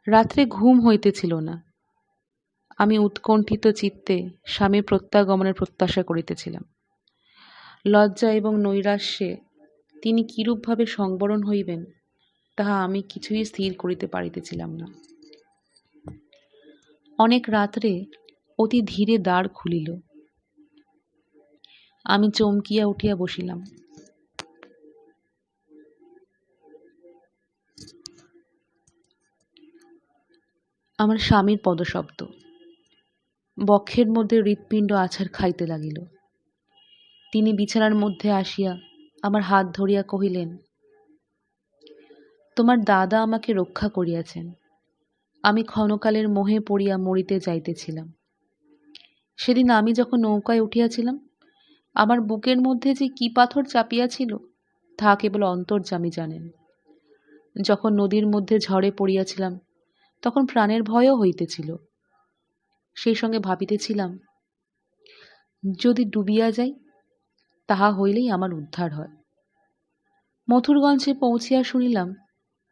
রাত্রে ঘুম হইতেছিল না। আমি উৎকণ্ঠিত চিত্তে স্বামীর প্রত্যাগমনের প্রত্যাশা করিতেছিলাম। লজ্জা এবং নৈরাশ্যে তিনি কিরূপভাবে সংবরণ হইবেন, তাহা আমি কিছুই স্থির করিতে পারিতেছিলাম না। অনেক রাত্রে অতি ধীরে দ্বার খুলিল। আমি চমকিয়া উঠিয়া বসিলাম। আমার স্বামীর পদশব্দ। বক্ষের মধ্যে হৃৎপিণ্ড আছাড় খাইতে লাগিল। তিনি বিছানার মধ্যে আসিয়া আমার হাত ধরিয়া কহিলেন, তোমার দাদা আমাকে রক্ষা করিয়াছেন। আমি ক্ষণকালের মোহে পড়িয়া মরিতে যাইতেছিলাম। সেদিন আমি যখন নৌকায় উঠিয়াছিলাম, আমার বুকের মধ্যে যে কি পাথর চাপিয়াছিল, তাহা কেবল অন্তর্যামী জানেন। যখন নদীর মধ্যে ঝড়ে পড়িয়াছিলাম, তখন প্রাণের ভয়ও হইতেছিল। সেই সঙ্গে ভাবিতেছিলাম, যদি ডুবিয়া যাই, তাহা হইলেই আমার উদ্ধার হয়। মথুরগঞ্জে পৌঁছিয়া শুনিলাম,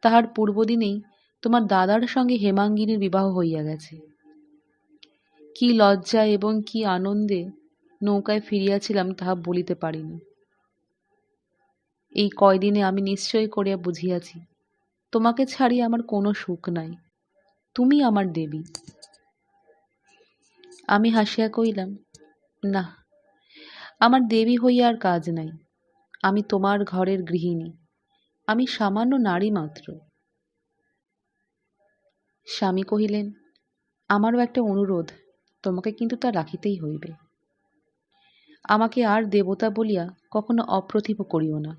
তাহার পূর্বদিনেই তোমার দাদার সঙ্গে হেমাঙ্গিনীর বিবাহ হইয়া গেছে। কি লজ্জা এবং কি আনন্দে নৌকায় ফিরিয়াছিলাম তাহা বলিতে পারি না। এই কয়দিনে আমি নিশ্চয় করিয়া বুঝিয়াছি, তোমাকে ছাড়িয়া আমার কোনো সুখ নাই, তুমি আমার দেবী। আমি হাসিয়া কহিলাম, না, আমার দেবী হইয়া আর কাজ নাই। আমি তোমার ঘরের গৃহিণী, আমি সামান্য নারী মাত্র। স্বামী কহিলেন, আমারও একটা অনুরোধ, তোমাকে কিন্তু তা রাখিতেই হইবে। আমাকে আর দেবতা বলিয়া কখনো অপ্রতিভ করিও না।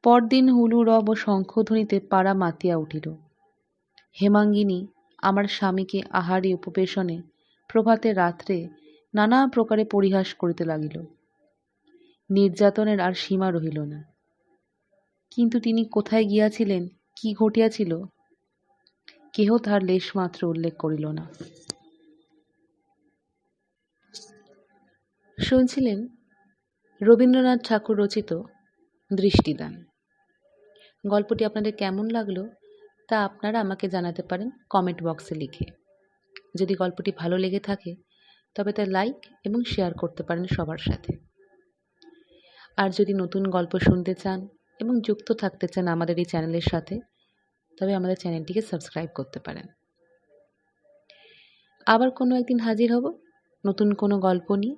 পরদিন হুলু রব ও শঙ্খধ্বনিতে পাড়া মাতিয়া উঠিল। হেমাঙ্গিনী আমার স্বামীকে আহারে উপবেশনে প্রভাতে রাত্রে নানা প্রকারে পরিহাস করিতে লাগিল। নির্যাতনের আর সীমা রহিল না। কিন্তু তিনি কোথায় গিয়াছিলেন, কি ঘটিয়াছিল, কেহ তাহার লেশমাত্র উল্লেখ করিল না। শুনছিলেন রবীন্দ্রনাথ ঠাকুর রচিত দৃষ্টিদান। গল্পটি আপনাদের কেমন লাগলো তা আপনারা আমাকে জানাতে পারেন কমেন্ট বক্সে লিখে। যদি গল্পটি ভালো লেগে থাকে তবে তা লাইক এবং শেয়ার করতে পারেন সবার সাথে। আর যদি নতুন গল্প শুনতে চান এবং যুক্ত থাকতে চান আমাদের এই চ্যানেলের সাথে, তবে আমাদের চ্যানেলটিকে সাবস্ক্রাইব করতে পারেন। আবার কোনো একদিন হাজির হব নতুন কোনো গল্প নিয়ে।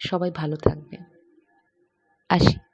সবাই ভালো থাকবেন। আসি।